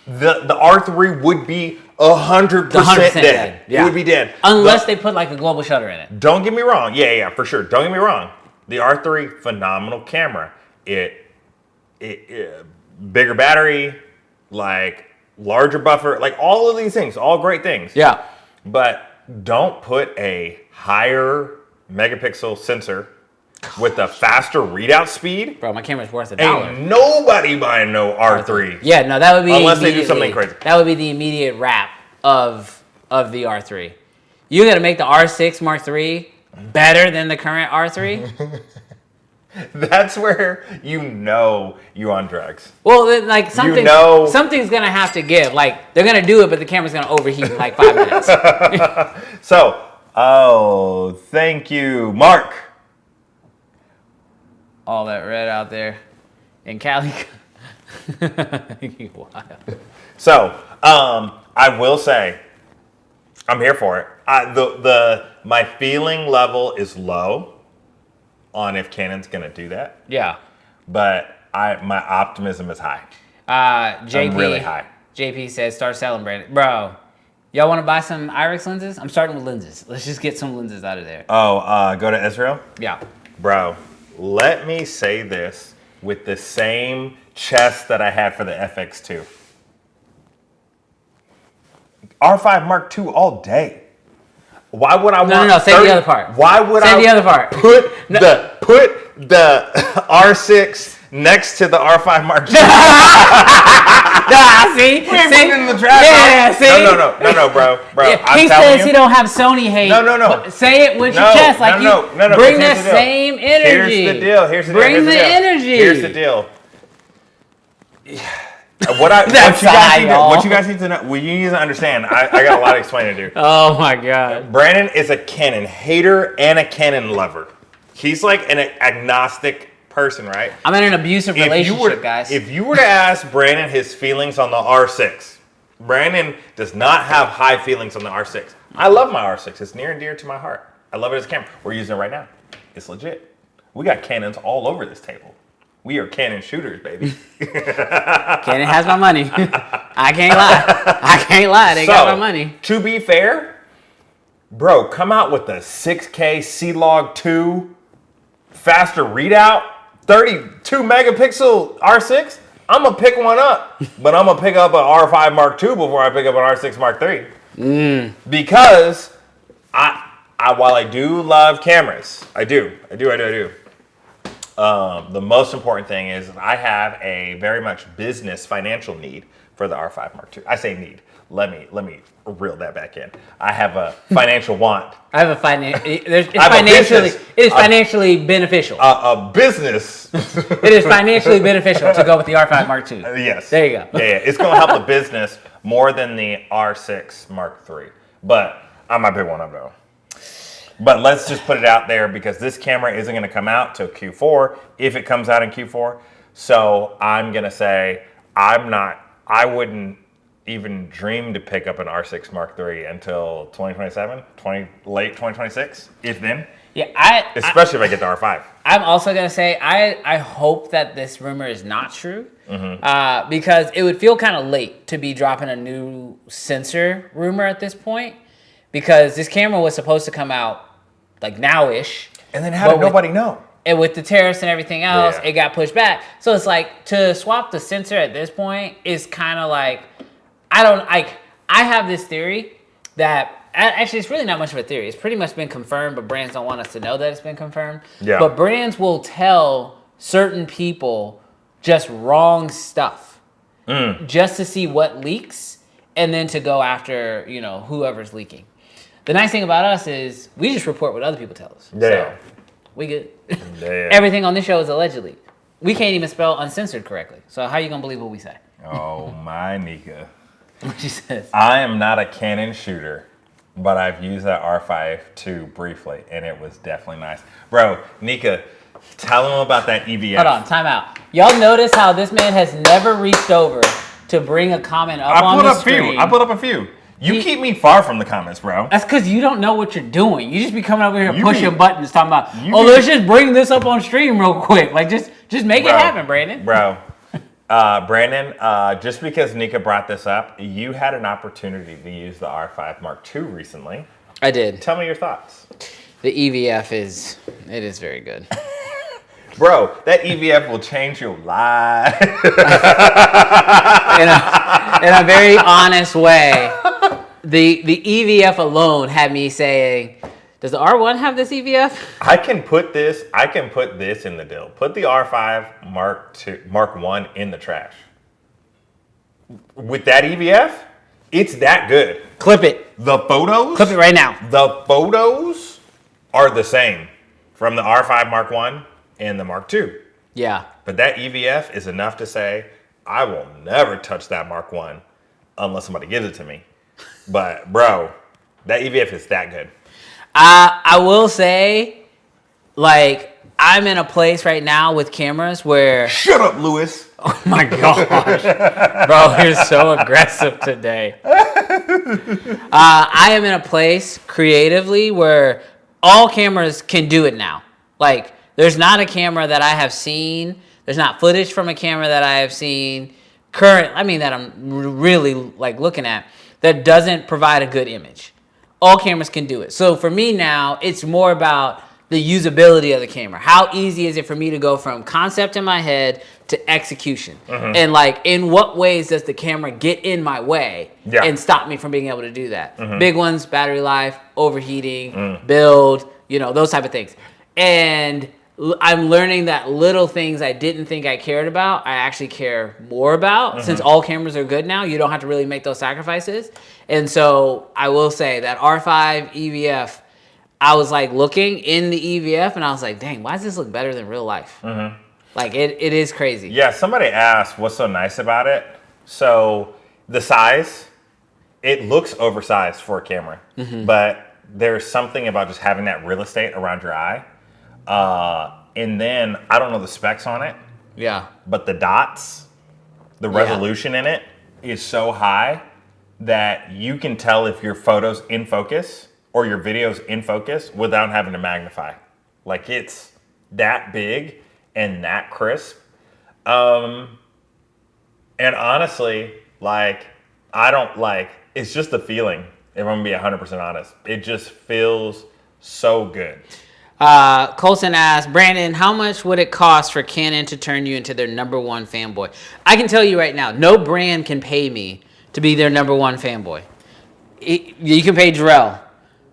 the R3 would be 100% dead. Yeah. It would be dead. Unless they put like a global shutter in it. Don't get me wrong. Yeah, for sure. Don't get me wrong. The R3, phenomenal camera. It bigger battery, like larger buffer, like all of these things, all great things. Yeah. But don't put a higher megapixel sensor with a faster readout speed. Bro, my camera's worth $1. Ain't nobody buying no R3. Yeah, no, that would be unless they do something crazy. That would be the immediate wrap of the R3. You got to make the R6 Mark III better than the current R3. That's where you on drugs. Well, like something's gonna have to give. Like they're gonna do it, but the camera's gonna overheat in like 5 minutes. So, thank you, Mark. All that red out there in Cali. Wild. So, I will say, I'm here for it. My feeling level is low on if Canon's gonna do that. Yeah. But my optimism is high. JP, I'm really high. JP says, start selling, Brandon. Bro, y'all want to buy some IRIX lenses? I'm starting with lenses. Let's just get some lenses out of there. Oh, go to Israel? Yeah. Bro, let me say this with the same chest that I had for the FX2. R5 Mark II all day. Why would I want? No. Say the other part. Why would say the other part? Put the put the R6 next to the R5 Mark II. See? We ain't putting it in the trash. Yeah, bro. see? No, bro. I'm He telling says you. he don't have Sony hate. No. Say it with your chest. Like no. Bring Here's that the deal. same energy. Here's the deal. Bring the energy. Here's the deal. What you guys need to know, what you need to understand, I got a lot of explaining to do. Oh my God. Brandon is a Canon hater and a Canon lover. He's like an agnostic person, right? I'm in an abusive relationship, guys. If you were to ask Brandon his feelings on the R6, Brandon does not have high feelings on the R6. I love my R6. It's near and dear to my heart. I love it as a camera. We're using it right now. It's legit. We got Canons all over this table. We are Canon shooters, baby. Canon has my money. I can't lie. They got my money. To be fair, bro, come out with a 6K C-Log 2 faster readout, 32 megapixel R6. I'm going to pick one up, but I'm going to pick up an R5 Mark II before I pick up an R6 Mark III. Because while I do love cameras, I do. The most important thing is I have a very much business financial need for the R5 Mark II. I say need. Let me reel that back in. I have a financial want. I have a it is financially beneficial. A business. It is financially beneficial to go with the R5 Mark II. Yes. There you go. Yeah. It's going to help the business more than the R6 Mark III. But I might pick one up though. But let's just put it out there because this camera isn't going to come out till Q4 if it comes out in Q4. So I'm going to say I wouldn't even dream to pick up an R6 Mark III until 2027, late 2026, if then. Yeah, especially if I get the R5. I'm also going to say I hope that this rumor is not true because it would feel kind of late to be dropping a new sensor rumor at this point. Because this camera was supposed to come out like now-ish. And then how did nobody know? And with the tariffs and everything else, it got pushed back. So it's like to swap the sensor at this point is kind of like, I have this theory that, actually it's really not much of a theory. It's pretty much been confirmed, but brands don't want us to know that it's been confirmed. Yeah. But brands will tell certain people just wrong stuff just to see what leaks and then to go after, whoever's leaking. The nice thing about us is we just report what other people tell us. Yeah. So we good. Everything on this show is allegedly. We can't even spell uncensored correctly. So how are you going to believe what we say? Oh, my Nika. What she says. I am not a Canon shooter, but I've used that R5 II briefly, and it was definitely nice. Bro, Nika, tell them about that EVF. Hold on, time out. Y'all notice how this man has never reached over to bring a comment up on the screen. I put up a few. You keep me far from the comments, bro. That's because you don't know what you're doing. You just be coming over here pushing buttons talking about, let's just bring this up on stream real quick. Like, just make it happen, Brandon. Bro. Brandon, just because Nika brought this up, you had an opportunity to use the R5 Mark II recently. I did. Tell me your thoughts. The EVF is very good. Bro, that EVF will change your life. In a very honest way, the EVF alone had me saying, does the R1 have this EVF? I can put this in the deal. Put the R5 Mark 1 in the trash. With that EVF, it's that good. Clip it. The photos? Clip it right now. The photos are the same from the R5 Mark 1 and the Mark II. Yeah. But that EVF is enough to say, I will never touch that Mark 1 unless somebody gives it to me. But, bro, that EVF is that good. I will say, like, I'm in a place right now with cameras where... Shut up, Lewis. Oh, my gosh. Bro, you're so aggressive today. I am in a place creatively where all cameras can do it now. Like, there's not a camera that I have seen. There's not footage from a camera that I have seen that I'm really, like, looking at that doesn't provide a good image. All cameras can do it. So for me now, it's more about the usability of the camera. How easy is it for me to go from concept in my head to execution? Mm-hmm. And like, in what ways does the camera get in my way and stop me from being able to do that? Mm-hmm. Big ones, battery life, overheating, build, those type of things. And I'm learning that little things I didn't think I cared about, I actually care more about. Since all cameras are good now, you don't have to really make those sacrifices. And so I will say that R5 EVF, I was like looking in the EVF and I was like, dang, why does this look better than real life? Like it is crazy. Yeah, somebody asked what's so nice about it. So the size, it looks oversized for a camera, but there's something about just having that real estate around your eye. And then I don't know the specs on it. Yeah. But the dots, the resolution in it is so high that you can tell if your photo's in focus or your video's in focus without having to magnify. Like it's that big and that crisp. And honestly, like I don't like, it's just a feeling, if I'm gonna be 100% honest. It just feels so good. Colson asked, Brandon, how much would it cost for Canon to turn you into their #1 fanboy? I can tell you right now, no brand can pay me to be their #1 fanboy. You can pay Jarrell,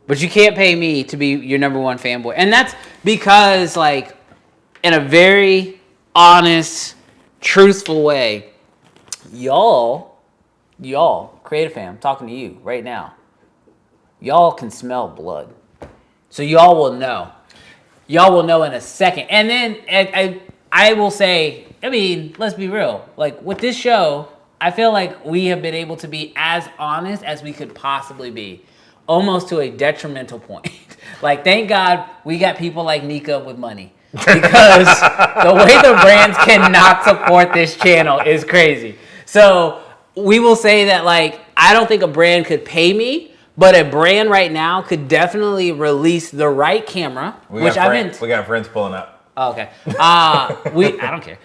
but you can't pay me to be your #1 fanboy. And that's because, like, in a very honest, truthful way, y'all, Creative Fam, talking to you right now, y'all can smell blood. So y'all will know. Y'all will know in a second. And then I will say, I mean, let's be real. Like with this show, I feel like we have been able to be as honest as we could possibly be, almost to a detrimental point. Like, thank God we got people like Nika with money. Because the way the brands cannot support this channel is crazy. So we will say that, like, I don't think a brand could pay me, but a brand right now could definitely release the right camera, We got friends pulling up. Oh, okay. I don't care.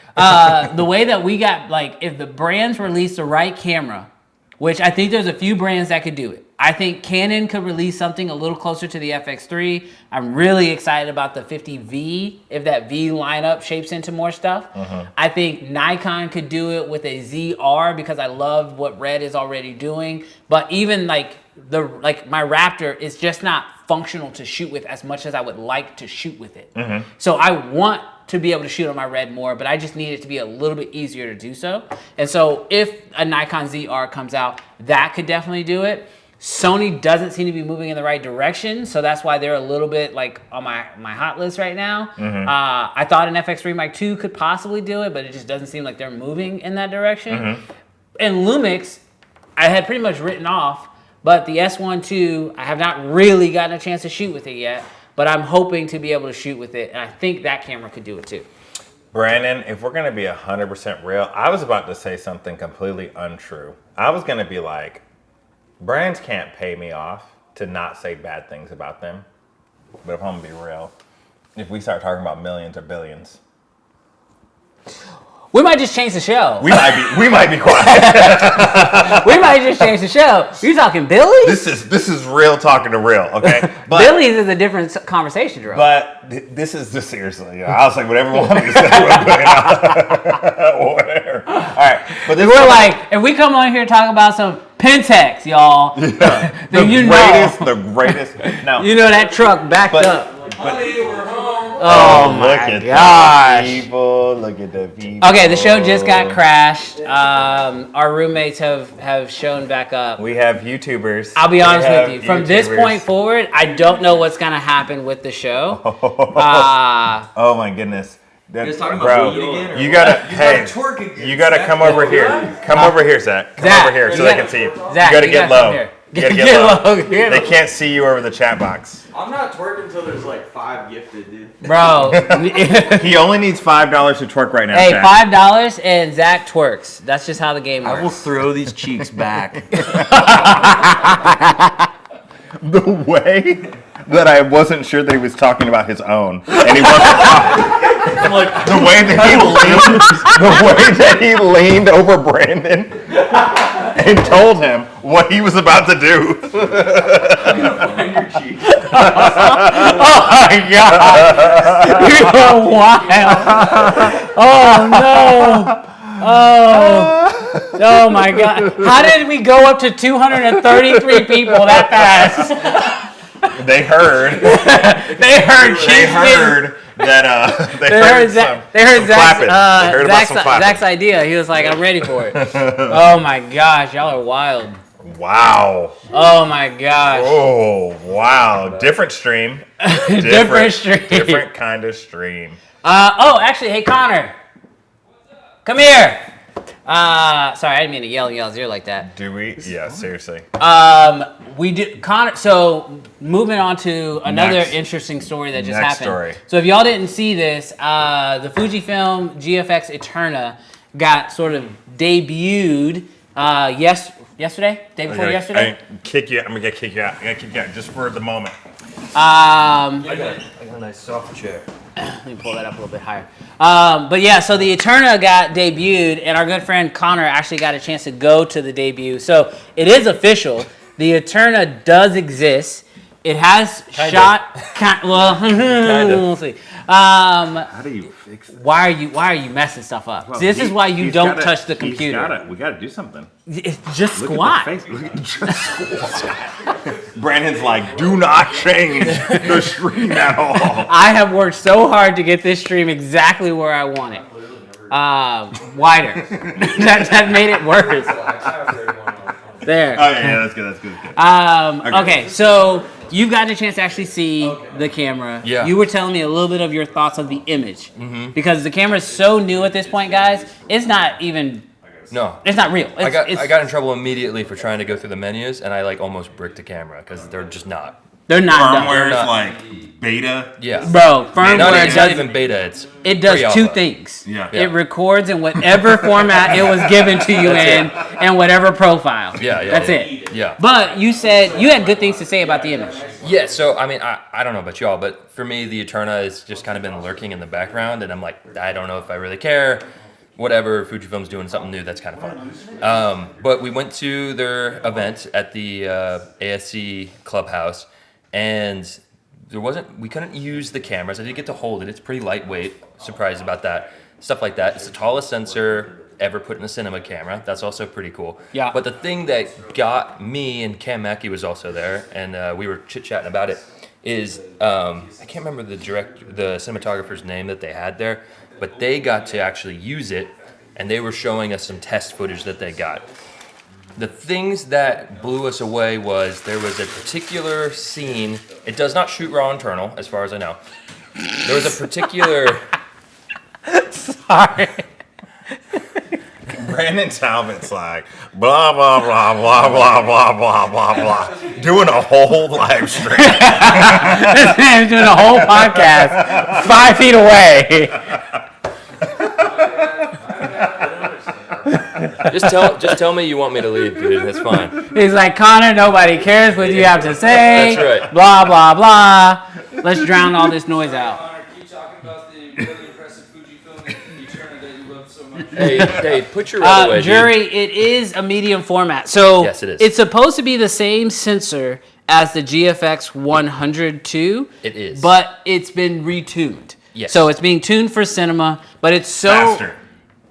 The way that we got, like, if the brands release the right camera, which I think there's a few brands that could do it. I think Canon could release something a little closer to the FX3. I'm really excited about the 50V, if that V lineup shapes into more stuff. I think Nikon could do it with a ZR because I love what Red is already doing. But even my Raptor is just not functional to shoot with as much as I would like to shoot with it. So I want to be able to shoot on my Red more, but I just need it to be a little bit easier to do so. And so if a Nikon ZR comes out, that could definitely do it. Sony doesn't seem to be moving in the right direction, so that's why they're a little bit like on my hot list right now. I thought an FX3 Mark II could possibly do it, but it just doesn't seem like they're moving in that direction. And Lumix, I had pretty much written off, but the S1 II, I have not really gotten a chance to shoot with it yet, but I'm hoping to be able to shoot with it, and I think that camera could do it too. Brandon, if we're gonna be 100% real, I was about to say something completely untrue. I was gonna be like, brands can't pay me off to not say bad things about them. But if I'm gonna be real, if we start talking about millions or billions, we might just change the show. we might be quiet. We might just change the show. You talking Billy's? This is real talking to real, okay? But Billy's is a different conversation, Drew. But this is just seriously. I was like, whatever you want me to say, whatever. All right, but we're like, if we come on here and talk about some Pentax, y'all, then the greatest. Now, you know that truck backed up. Oh my gosh. Look at the people. Okay, the show just got crashed. Our roommates have shown back up. We have YouTubers. I'll be honest with you. From this point forward, I don't know what's going to happen with the show. Oh my goodness. Bro, you gotta come over here. Come over here, Zach. Come over here so they can see you. Zach, you gotta get low. You gotta get low. They can't see you over the chat box. I'm not twerking until there's like 5 gifted, dude. Bro. He only needs $5 to twerk right now. Hey, $5 and Zach twerks. That's just how the game works. I will throw these cheeks back. The way that I wasn't sure that he was talking about his own, and he wasn't. The way that he leaned over Brandon and told him what he was about to do. I'm gonna find your cheeks. Oh my God! You're wild. Oh no! Oh my God! How did we go up to 233 people that fast? They heard. They heard. that they They heard Zach's, some clapping. Zach's idea. He was like, I'm ready for it. Oh my gosh, y'all are wild. Wow. Oh my gosh. Oh, wow. Different stream. Different stream. Different kind of stream. Actually, hey Connor. Come here. Sorry, I didn't mean to yell in y'all's ear like that. Do we? Yeah, seriously. We do, Connor. So moving on to another interesting story that just happened. Story. So if y'all didn't see this, the Fujifilm GFX Eterna got sort of debuted yesterday, day before yesterday. I'm gonna kick you out just for the moment. I got a nice soft chair. Let me pull that up a little bit higher. But yeah, so the Eterna got debuted, and our good friend Connor actually got a chance to go to the debut. So it is official. The Eterna does exist. It has we'll see. How do you fix this? Why are you messing stuff up? Well, this is why you don't touch the computer. We gotta do something. It's just squat. Just squat. Brandon's like, do not change the stream at all. I have worked so hard to get this stream exactly where I want it. Wider. that made it worse. There. Oh yeah, that's good. That's good. Okay, so you've gotten a chance to actually see the camera. Yeah. You were telling me a little bit of your thoughts of the image. Because the camera is so new at this point, guys, it's not even... No. It's not real. I got in trouble immediately for trying to go through the menus, and I like almost bricked the camera because they're just not. They're not done. Firmware's not. like beta. Yeah. Bro, firmware It's not even beta. it does pre-alpha. two things. Yeah. It records in whatever format it was given to you in and whatever profile. Yeah. That's it. Yeah. But you said you had good things to say about the image. Yeah, so I mean, I don't know about y'all, but for me, the Eterna has just kind of been lurking in the background, and I'm like, I don't know if I really care. Whatever, Fujifilm's doing something new, that's kind of fun. But we went to their event at the ASC Clubhouse, and we couldn't use the cameras. I did get to hold it. It's pretty lightweight. Surprised about that. Stuff like that. It's the tallest sensor ever put in a cinema camera. That's also pretty cool. Yeah. But the thing that got me, and Cam Mackey was also there, and we were chit-chatting about it, is I can't remember the cinematographer's name that they had there, but they got to actually use it, and they were showing us some test footage that they got. The things that blew us away was there was a particular scene. It does not shoot raw internal, as far as I know. There was a particular... Sorry. Brandon Talbot's like, blah, blah, blah, blah, blah, blah, blah, blah, blah. Doing a whole live stream. This man's doing a whole podcast 5 feet away. Just tell me you want me to leave, dude. That's fine. He's like, Connor, nobody cares what you have to say. That's right. Blah, blah, blah. Let's drown all this noise out. Connor, keep talking about the really impressive Fujifilm Eterna that you love so much. Hey, put your other way, Jury, dude. it is a medium format. So Yes, it is. It's supposed to be the same sensor as the GFX 102. It is. But it's been retuned. Yes. So it's being tuned for cinema, but it's so... Faster.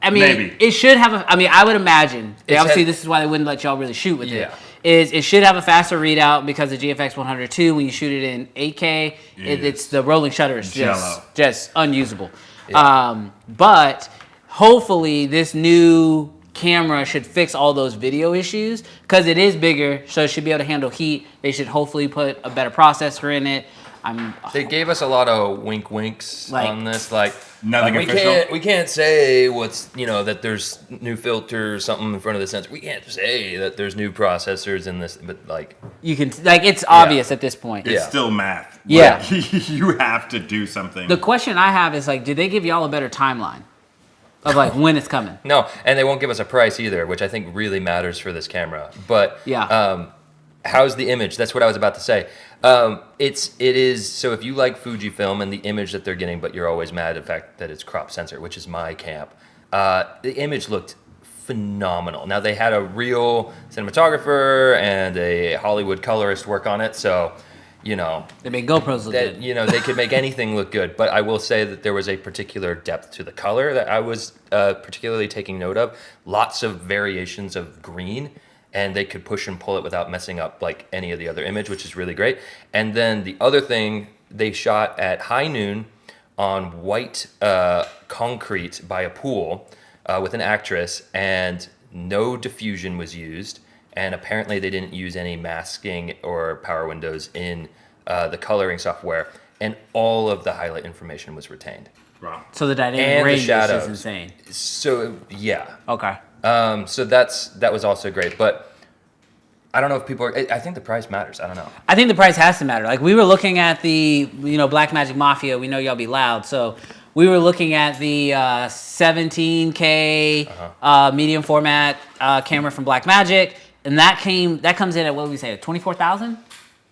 I mean, Maybe. it should have I would imagine. It's Obviously, had- this is why they wouldn't let y'all really shoot with Yeah. it. It should have a faster readout because the GFX 102, when you shoot it in 8K, it's the rolling shutter is Jello. just unusable. Yeah. But hopefully, this new camera should fix all those video issues because it is bigger, so it should be able to handle heat. They should hopefully put a better processor in it. They gave us a lot of winks on this, like Nothing we official? we can't say that there's new filter or something in front of the sensor. We can't say that there's new processors in this, but like you can it's obvious at this point. It's Yeah. still math. Yeah. Like, you have to do something. The question I have is did they give y'all a better timeline of when it's coming? no, and they won't give us a price either, which I think really matters for this camera. But Yeah. how's the image? That's what I was about to say. It is so if you like Fujifilm and the image that they're getting, but you're always mad at the fact that it's crop sensor, which is my camp. The image looked phenomenal. Now they had a real cinematographer and a Hollywood colorist work on it, so They made GoPros look that good. they could make anything look good. But I will say that there was a particular depth to the color that I was particularly taking note of. Lots of variations of green. And they could push and pull it without messing up like any of the other image, which is really great. And then the other thing, they shot at high noon on white concrete by a pool with an actress, and no diffusion was used. And apparently they didn't use any masking or power windows in the coloring software, and all of the highlight information was retained. Wow. So the dynamic And the range is shadows. insane. So yeah. Okay. So that was also great, but I don't know if people are. I think the price matters. I don't know. I think the price has to matter. Like we were looking at the, Blackmagic Mafia. We know y'all be loud, so we were looking at the 17K medium format camera from Blackmagic, and that comes in at, what did we say, 24,000?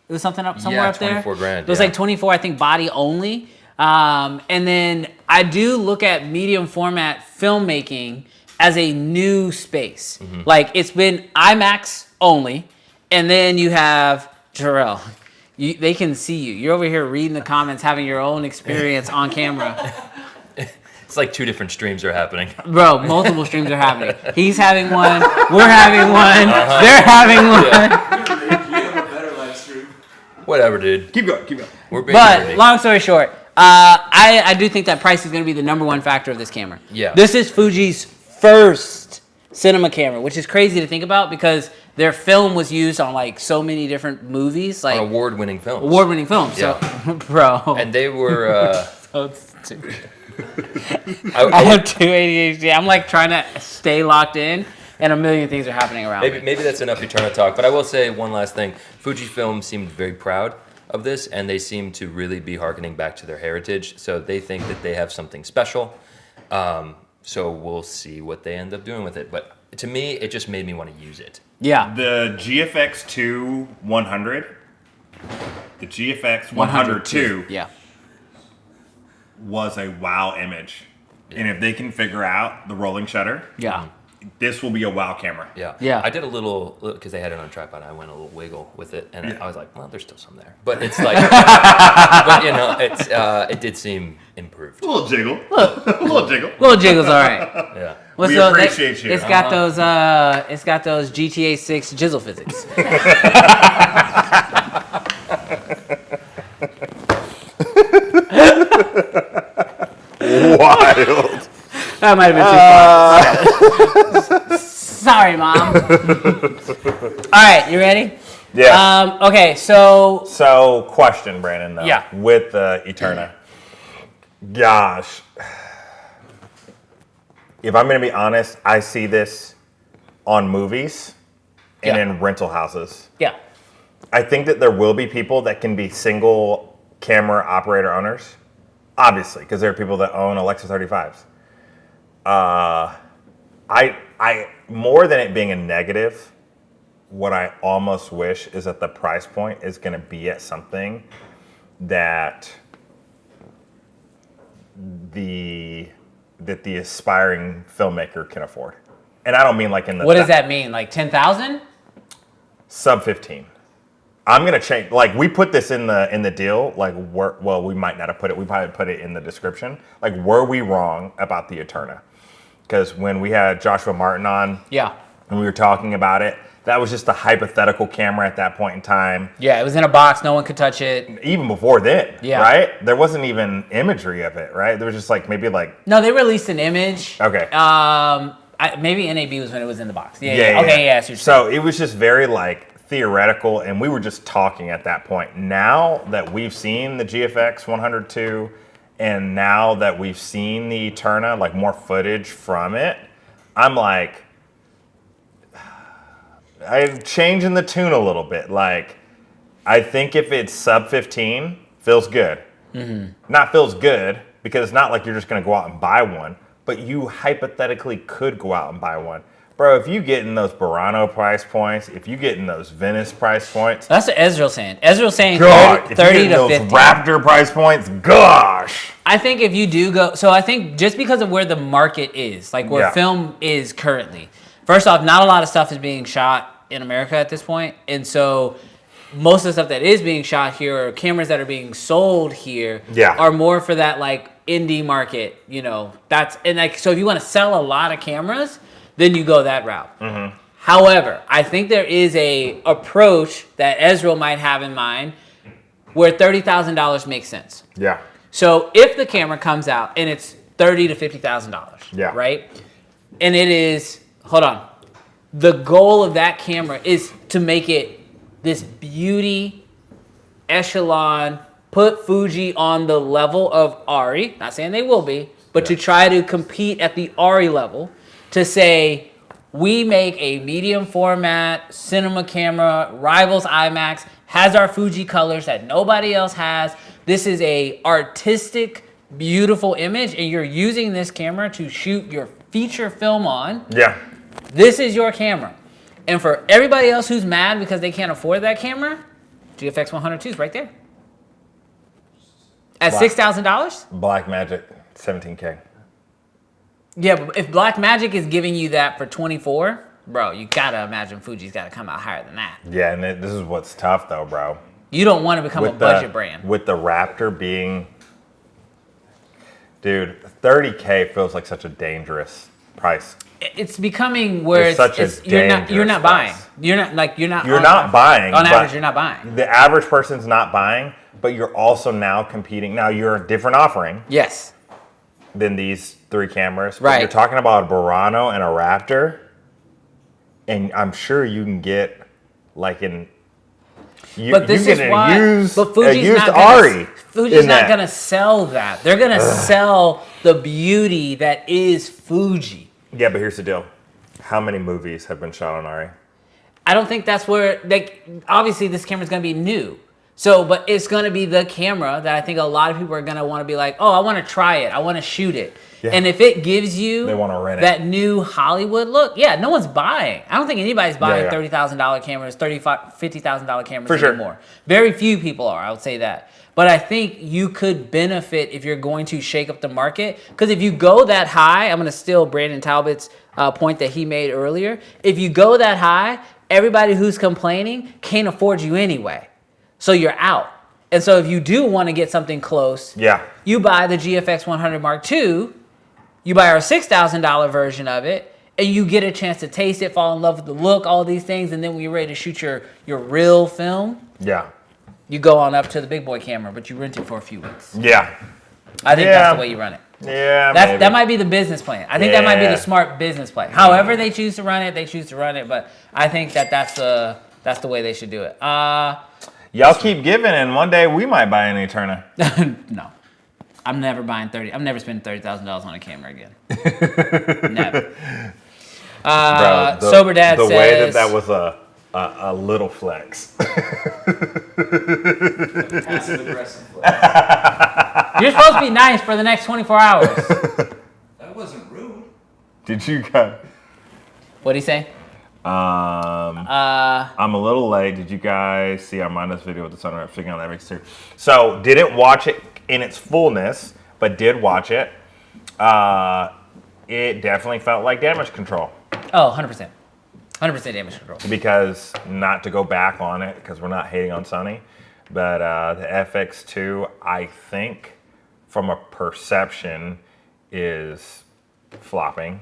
It was something somewhere up there. 24 grand. It was like 24, I think, body only. And then I do look at medium format filmmaking as a new space. Like it's been IMAX only, and then you have Jarrell. They can see you. You're over here reading the comments, having your own experience on camera. It's like two different streams are happening. Bro, multiple streams are happening. He's having one. We're having one. They're having one. You have a better live stream. Whatever, dude. Keep going. We're being But dirty. long story short, I do think that price is going to be the #1 factor of this camera. Yeah. This is Fuji's first cinema camera, which is crazy to think about because their film was used on like so many different movies, like on award-winning films. award-winning films. So, bro, And they were. so stupid. I I have 2 ADHD. I'm like trying to stay locked in, and a million things are happening around me. maybe that's enough Eterna talk. But I will say one last thing. Fujifilm seemed very proud of this, and they seem to really be hearkening back to their heritage. So they think that they have something special. So we'll see what they end up doing with it. But to me, it just made me want to use it. Yeah. The GFX2 100, the GFX 102 Yeah. was a wow image. And if they can figure out the rolling shutter, Yeah. this will be a wow camera. Yeah. Yeah. I did a little, because they had it on tripod, I went a little wiggle with it, and I was like, well, there's still some there. But it's like, but it did seem improved. A little jiggle. A little jiggle. Little jiggles, all right. Yeah. What's We those- appreciate you. It's got those. It's got those GTA 6 jizzle physics. Wild. That might have been too far. Sorry, Mom. All right, you ready? Yeah. Okay, so So, question, Brandon, though. Yeah. With the Eterna. Gosh. If I'm going to be honest, I see this on movies and Yeah. in rental houses. yeah, I think that there will be people that can be single camera operator owners. Obviously, because there are people that own Alexa 35s. I more than it being a negative, what I almost wish is that the price point is going to be at something that the aspiring filmmaker can afford. And I don't mean like in the what does that mean? Like 10,000? sub 15. I'm gonna change. Like we put this in the deal. Like we might not have put it. We probably put it in the description. Like were we wrong about the Eterna? Because when we had Joshua Martin on, Yeah, and we were talking about it, that was just a hypothetical camera at that point in time. yeah. It was in a box. No one could touch it. Even before then, Yeah. right? There wasn't even imagery of it, right? There was just like maybe like No, they released an image. okay, Maybe NAB was when it was in the box. Yeah. yeah. Okay, yeah. So So it was just very like theoretical, and we were just talking at that point. Now that we've seen the GFX 102, and now that we've seen the Eterna, like more footage from it, I'm like, I'm changing the tune a little bit. Like, I think if it's sub 15, feels good. Not feels good because it's not like you're just going to go out and buy one, but you hypothetically could go out and buy one. Bro, if you get in those Burano price points, if you get in those Venice price points, that's what Ezreal's saying. Ezreal's saying God, 30 if you get in to those 50. Raptor price points, gosh. I think if you do go, so I think just because of where the market is, like where Yeah. film is currently, first off, not a lot of stuff is being shot in America at this point, and so most of the stuff that is being shot here, or cameras that are being sold here, Yeah. are more for that like indie market. You know, that's and like so if you want to sell a lot of cameras, then you go that route. However, I think there is a approach that Ezreal might have in mind where $30,000 makes sense. Yeah. So if the camera comes out and it's $30,000 to $50,000, Yeah. right? And it is, hold on. The goal of that camera is to make it this beauty echelon, put Fuji on the level of Ari. Not saying they will be, but to try to compete at the Ari level, to say we make a medium format cinema camera, rivals IMAX, has our Fuji colors that nobody else has. This is a artistic, beautiful image, and you're using this camera to shoot your feature film on. Yeah. This is your camera. And for everybody else who's mad because they can't afford that camera, GFX 102 is right there. At $6,000? Black Magic, 17K. Yeah, but if Blackmagic is giving you that for 24, bro, you gotta imagine Fuji's gotta come out higher than that. Yeah, and this is what's tough though, bro. You don't want to become a budget brand. With the Raptor being, dude, 30K feels like such a dangerous price. It's becoming where It's such a you're not dangerous buying. price. You're not buying. On but average, you're not buying. The average person's not buying, but you're also now competing. Now you're a different offering Yes. than these 3 cameras. But Right. you're talking about a Burano and a Raptor, and I'm sure you can get like an. But this is why. But Fuji's used not Ari. gonna, Fuji's in not that. gonna sell that. They're gonna sell the beauty that is Fuji. Yeah, but here's the deal: how many movies have been shot on Ari? I don't think that's where. Obviously, this camera's gonna be new. So, but it's gonna be the camera that I think a lot of people are gonna want to be like, oh, I want to try it. I want to shoot it. Yeah. And if it gives you They wanna rent it. that new Hollywood look, yeah, no one's buying. I don't think anybody's buying Yeah. $30,000 cameras, $50,000 cameras For sure. anymore. Very few people are, I would say that. But I think you could benefit if you're going to shake up the market. Because if you go that high, I'm going to steal Brandon Talbot's point that he made earlier. If you go that high, everybody who's complaining can't afford you anyway. So you're out. And so if you do want to get something close, Yeah. you buy the GFX 100 Mark II, you buy our $6,000 version of it, and you get a chance to taste it, fall in love with the look, all these things, and then when you're ready to shoot your real film, Yeah. you go on up to the big boy camera, but you rent it for a few weeks. Yeah. I think Yeah. that's the way you run it. Yeah. That might be the business plan. I think that might be Yeah. the smart business plan. However they choose to run it, they choose to run it, but I think that's the way they should do it. Y'all keep giving, and one day we might buy an Eterna. No. I'm never spending $30,000 on a camera again. Never. Bro, Sober Dad the says... way that was a little flex. Passive aggressive. You're supposed to be nice for the next 24 hours. That wasn't rude. Did you guys? What'd he say? I'm a little late. Did you guys see our minus video with the sunrise figuring on the FX2? So didn't watch it in its fullness, but did watch it. It definitely felt like damage control. Oh, 100%. 100% damage control. Because not to go back on it, because we're not hating on Sony, but the FX2, I think, from a perception, is flopping.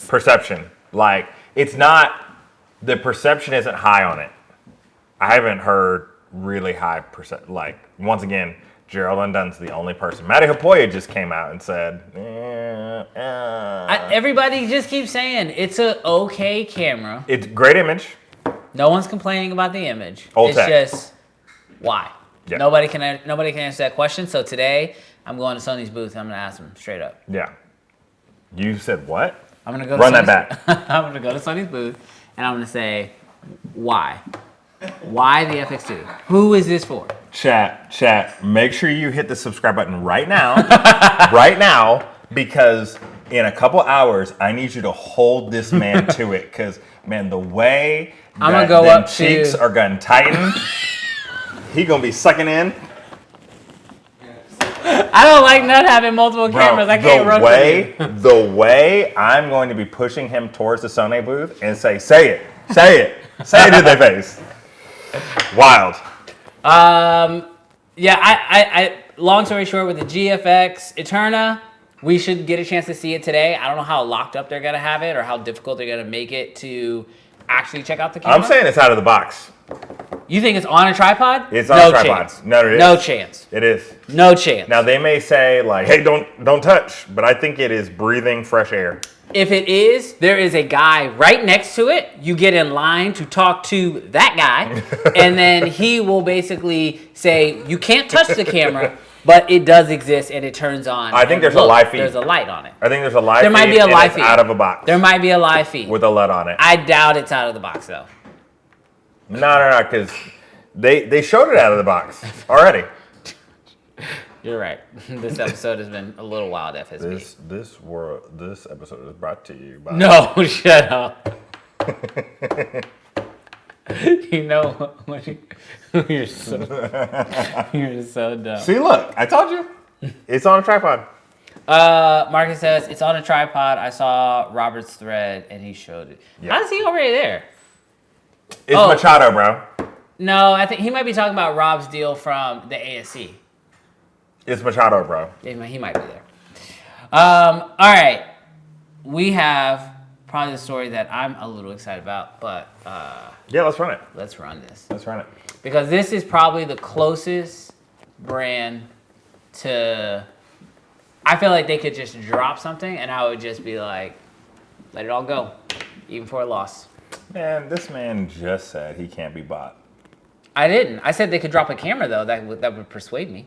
Perception. Like, it's not, the perception isn't high on it. I haven't heard really high percent. Like, once again, Gerald Undun's the only person. Matty Hapoya just came out and said, Everybody just keeps saying it's a okay camera. it's great image. No one's complaining about the image. Old it's tech. just why. Yeah. Nobody can answer that question. So today I'm going to Sony's booth and I'm gonna ask them straight up. Yeah. You said what? I'm gonna go. Run to that back. I'm gonna go to Sony's booth and I'm gonna say, why? Why the FX2? Who is this for? Chat, make sure you hit the subscribe button right now. Right now, because in a couple hours, I need you to hold this man to it. Because, man, the way I'm gonna that go them up to- cheeks are going to tighten, he going to be sucking in. I don't like not having multiple cameras. I can't run The way I'm going to be pushing him towards the Sony booth and say it to their face. Wild. Yeah, I long story short, with the GFX Eterna, we should get a chance to see it today. I don't know how locked up they're gonna have it or how difficult they're gonna make it to actually check out the camera. I'm saying it's out of the box. You think it's on a tripod? It's on no a tripod. Chance. No, it is. No chance. It is. No chance. Now they may say like, "Hey, don't touch," but I think it is breathing fresh air. If it is, there is a guy right next to it. You get in line to talk to that guy, and then he will basically say, "You can't touch the camera, but it does exist and it turns on." I think there's look, a live feed. There's a light on it. I think there's a live. There might be a and live it's feed out of a box. There might be a live feed with a LED on it. I doubt it's out of the box though. No, because they showed it out of the box already. You're right. This episode has been a little wild, FSB. This episode is brought to you by. No, shut up. You know what? You're so dumb. See, look, I told you, it's on a tripod. Marcus says it's on a tripod. I saw Robert's thread and he showed it. Yeah. How is he already there? It's Machado, bro. No, I think he might be talking about Rob's deal from the ASC. It's Machado, bro. He might be there. All right. We have probably the story that I'm a little excited about, but yeah, let's run it. let's run this. Let's run it. Because this is probably the closest brand to... I feel like they could just drop something and I would just be like, let it all go, even for a loss. Man, this man just said he can't be bought. I didn't. I said they could drop a camera, though. That would persuade me.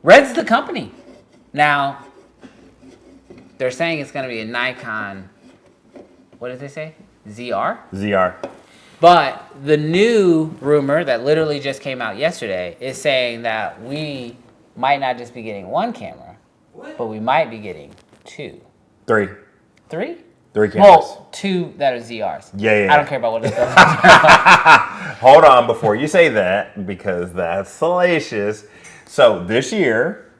Red's the company. Now, they're saying it's going to be a Nikon, what did they say? ZR? ZR. But the new rumor that literally just came out yesterday is saying that we might not just be getting one camera, but we might be getting two. Three. Three? Three cameras. Well, two that are ZRs. Yeah. I don't care about what it says. Hold on before you say that, because that's salacious. So this year,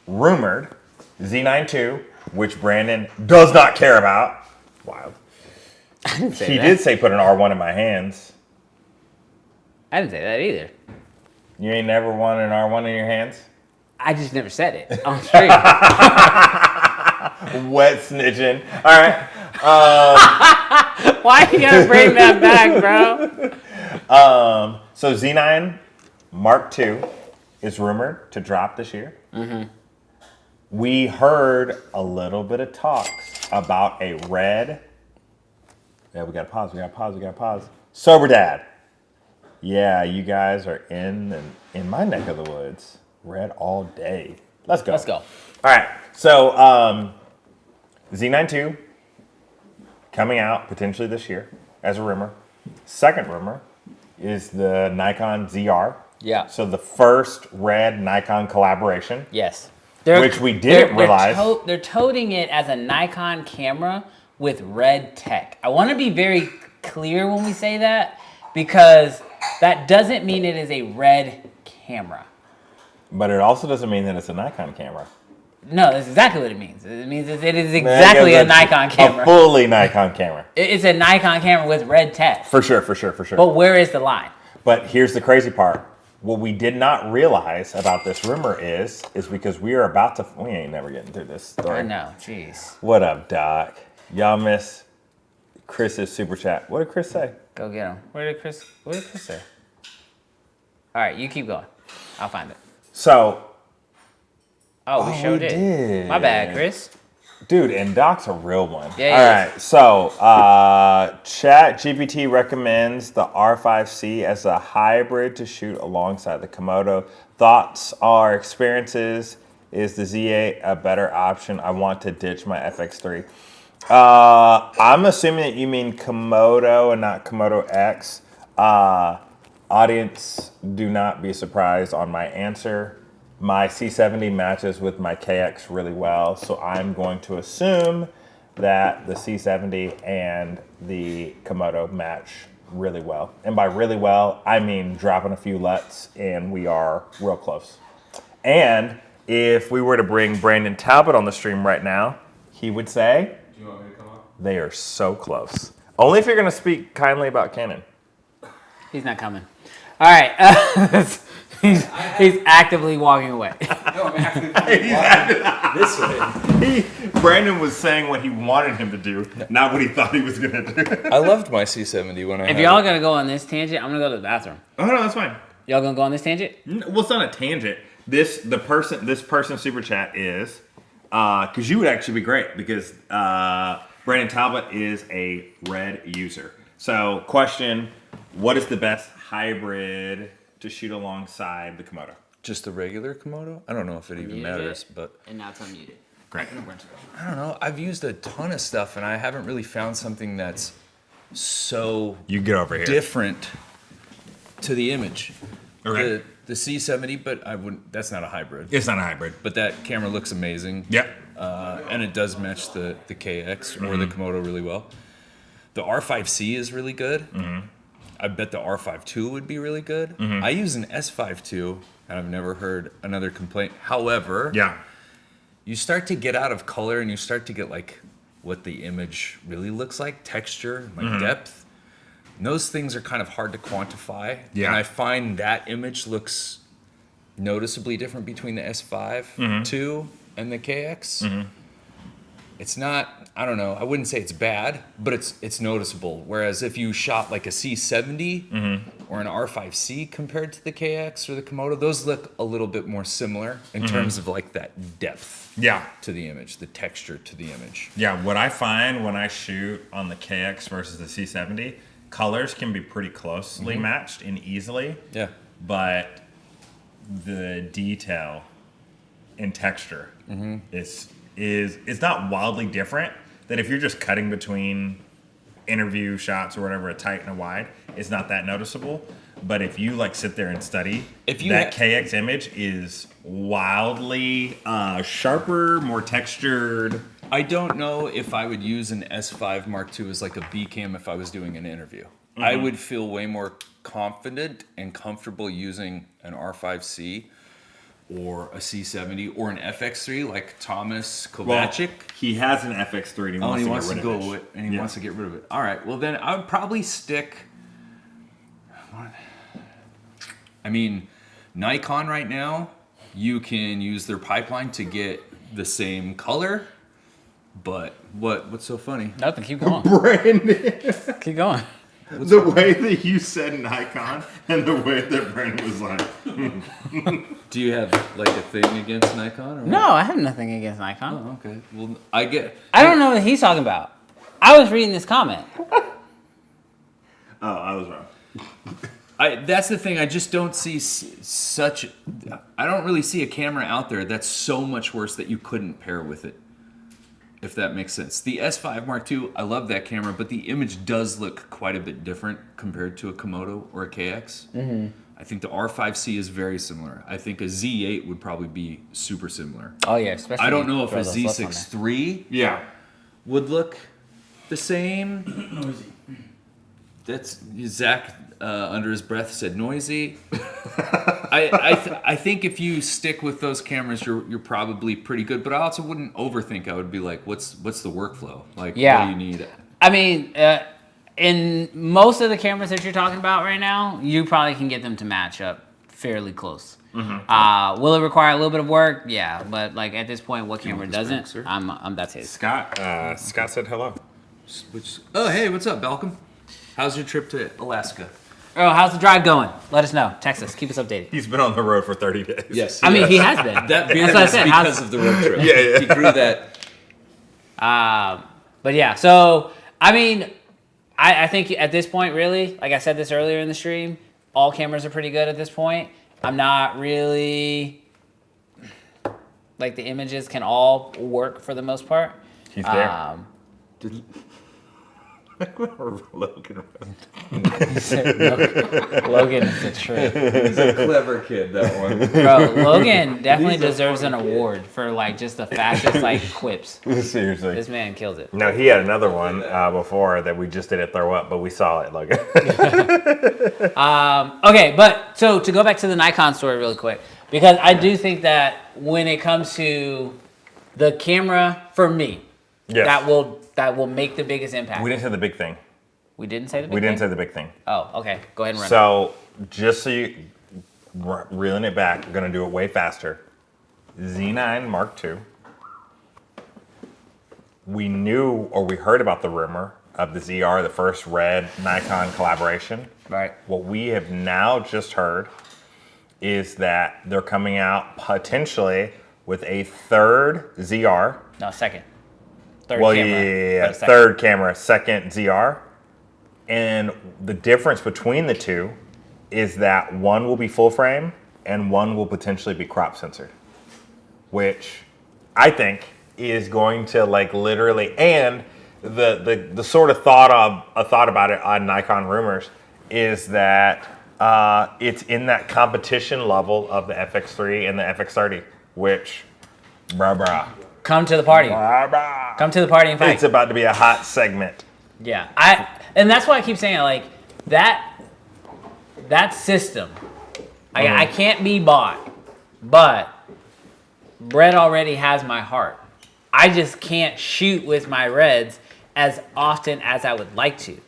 rumored, Z9 II, which Brandon does not care about. Wild. I didn't say He that. did say put an R1 in my hands. I didn't say that either. You ain't never wanted an R1 in your hands? I just never said it on stream. Wet snitching. All right. Why you gotta bring that back, bro? So Z9 Mark II is rumored to drop this year. Mm-hmm. We heard a little bit of talks about a red. Yeah, we gotta pause. Sober Dad. Yeah, you guys are in my neck of the woods. Red all day. Let's go. Let's go. All right. So Z9 II coming out potentially this year as a rumor. Second rumor is the Nikon ZR. Yeah. So the first red Nikon collaboration. Yes. Which we didn't realize. They're toting it as a Nikon camera with red tech. I want to be very clear when we say that, because that doesn't mean it is a red camera. But it also doesn't mean that it's a Nikon camera. No, that's exactly what it means. It means it is exactly a Nikon camera. A fully Nikon camera. It's a Nikon camera with red tech. For sure. But where is the line? But here's the crazy part. What we did not realize about this rumor is because we ain't never getting through this story. I know, jeez. What up, Doc? Y'all miss Chris's super chat. What did Chris say? Go get him. What did Chris say? All right, you keep going. I'll find it. So. Oh, we sure did. My bad, Chris. Dude, and Doc's a real one. Yeah. All right, so ChatGPT recommends the R5C as a hybrid to shoot alongside the Komodo. Thoughts or experiences? Is the Z8 a better option? I want to ditch my FX3. I'm assuming that you mean Komodo and not Komodo X. Audience, do not be surprised on my answer. My C70 matches with my KX really well, so I'm going to assume that the C70 and the Komodo match really well. And by really well, I mean dropping a few LUTs and we are real close. And if we were to bring Brandon Talbot on the stream right now, he would say, Do you want me to come up? they are so close. Only if you're going to speak kindly about Canon. He's not coming. All right. He's actively walking away. No, I'm actually walking this way. Brandon was saying what he wanted him to do, not what he thought he was gonna do. I loved my C70 when I If had y'all it. gonna go on this tangent, I'm gonna go to the bathroom. Oh no, that's fine. Y'all gonna go on this tangent? Well, it's not a tangent. This person's super chat is because you would actually be great because Brandon Talbot is a Red user. So, question: what is the best hybrid to shoot alongside the Komodo? Just the regular Komodo? I don't know if it even matters, but And now it's unmuted. Great. I don't know. I've used a ton of stuff and I haven't really found something that's so You get over here. different to the image. Okay. The C70, but I wouldn't. That's not a hybrid. It's not a hybrid. But that camera looks amazing. Yep. And it does match the KX or the Komodo really well. The R5C is really good. I bet the R5 II would be really good. I use an S5 II, and I've never heard another complaint. However, Yeah. you start to get out of color and you start to get like what the image really looks like, texture, like depth. And those things are kind of hard to quantify. Yeah. And I find that image looks noticeably different between the S5 II and the KX. It's not, I don't know, I wouldn't say it's bad, but it's noticeable. Whereas if you shot like a C70 or an R5C compared to the KX or the Komodo, those look a little bit more similar in terms of like that depth Yeah. to the image, the texture to the image. Yeah. What I find when I shoot on the KX versus the C70, colors can be pretty closely matched and easily, Yeah. but the detail and texture is it's not wildly different. That if you're just cutting between interview shots or whatever, a tight and a wide, it's not that noticeable. But if you like sit there and study, If you that KX image is wildly sharper, more textured. I don't know if I would use an S5 Mark II as like a B cam if I was doing an interview. I would feel way more confident and comfortable using an R5C or a C70 or an FX3 like Thomas Kovacic. He has an FX3 and he Oh, wants and he to wants get to rid go of it. with, and he Yeah. wants to get rid of it. All right, well then I would probably stick. I mean, Nikon right now, you can use their pipeline to get the same color, but what's so funny? Nothing. Keep going. Brandon, Keep going. the way that you said Nikon and the way that Brandon was like, Do you have like a thing against Nikon? Or what? No, I have nothing against Nikon. Oh, okay. Well, I get. I don't know what he's talking about. I was reading this comment. oh, I was wrong. That's the thing. I just don't see such. I don't really see a camera out there that's so much worse that you couldn't pair with it. If that makes sense. The S5 Mark II, I love that camera, but the image does look quite a bit different compared to a Komodo or a KX. I think the R5C is very similar. I think a Z8 would probably be super similar. Oh yeah, especially. I don't know if throw a those lights on there. Z6 III Yeah. would look the same. That's Zach under his breath said noisy. I think if you stick with those cameras, you're probably pretty good. But I also wouldn't overthink. I would be like, what's the workflow? Like, Yeah. what do you need? I mean, in most of the cameras that you're talking about right now, you probably can get them to match up fairly close. Will it require a little bit of work? Yeah, but like at this point, what camera doesn't? sir? I'm that's his. Scott said hello. Oh, hey, what's up, Balcom? How's your trip to Alaska? Oh, how's the drive going? Let us know. Text us. Keep us updated. He's been on the road for 30 days. Yes. I mean, he has been. That beard That's what I is said. because of the road trip. Yeah. He grew that. But yeah, so I mean, I think at this point, really, like I said this earlier in the stream, all cameras are pretty good at this point. I'm not really like the images can all work for the most part. He's there. Logan. Logan is a trip. He's a clever kid, that one. Bro, Logan definitely deserves an award for like just the fastest like quips. Seriously. This man kills it. No, he had another one before that we just didn't throw up, but we saw it, Logan. Okay, but so to go back to the Nikon story really quick, because I do think that when it comes to the camera, for me, Yes. that will make the biggest impact. We didn't say the big thing. We didn't say the big We didn't thing? say the big thing. Oh, okay. Go ahead and run. So, just so you, reeling it back. We're gonna do it way faster. Z9 Mark II. We knew or we heard about the rumor of the ZR, the first Red Nikon collaboration. Right. What we have now just heard is that they're coming out potentially with a third ZR. No, second. Third Well, camera. yeah, but a second. third camera, second ZR. And the difference between the two is that one will be full frame and one will potentially be crop censored, which I think is going to like literally, and the sort of thought about it on Nikon rumors is that it's in that competition level of the FX3 and the FX30, which, brah. Come to the party. Come to the party and fight. It's about to be a hot segment. Yeah, and that's why I keep saying like that system. I can't be bought, but Red already has my heart. I just can't shoot with my Reds as often as I would like to.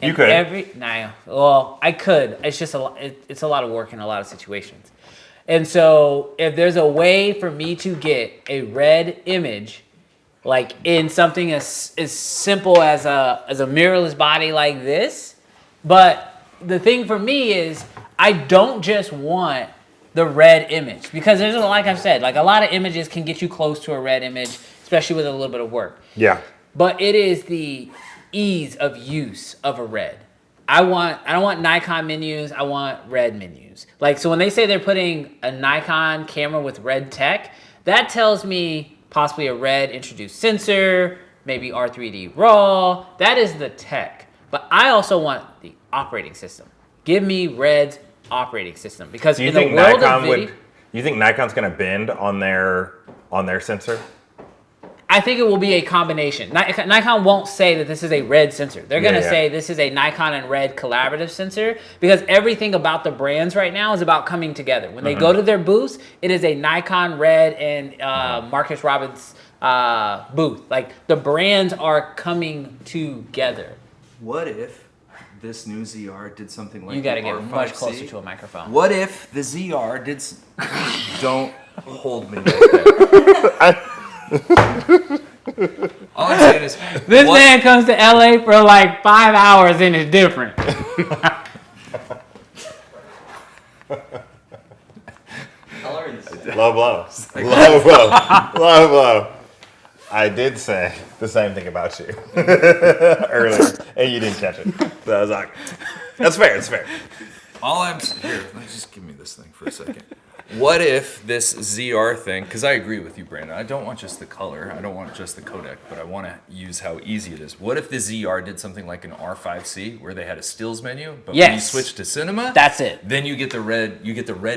And you could. I could. It's just it's a lot of work in a lot of situations. And so if there's a way for me to get a Red image, like in something as simple as a mirrorless body like this, but the thing for me is I don't just want the Red image, because there's like I've said, like a lot of images can get you close to a Red image, especially with a little bit of work. Yeah. But it is the ease of use of a Red. I don't want Nikon menus, I want Red menus. Like, so when they say they're putting a Nikon camera with Red tech, that tells me possibly a Red introduced sensor, maybe R3D RAW. That is the tech. But I also want the operating system. Give me Red's operating system, because in the world of video, you think Nikon's going to bend on their sensor? I think it will be a combination. Nikon won't say that this is a Red sensor. They're going to say this is a Nikon and Red collaborative sensor, because everything about the brands right now is about coming together. When they go to their booths, it is a Nikon, Red, and Marcus Robbins booth. Like, the brands are coming together. What if this new ZR did something like You got to the get R5C? much closer to a microphone. What if the ZR did... Don't hold me like that. All I'm saying is... This man comes to LA for like 5 hours and it's different. Low blow. Low blow. Low blow. I did say the same thing about you earlier, and you didn't catch it. So I was like, that's fair, it's fair. All I'm... Here, just give me this thing for a second. What if this ZR thing, because I agree with you, Brandon, I don't want just the color, I don't want just the codec, but I want to use how easy it is. What if the ZR did something like an R5C, where they had a stills menu, but when you switch to cinema, that's it. Then you get the red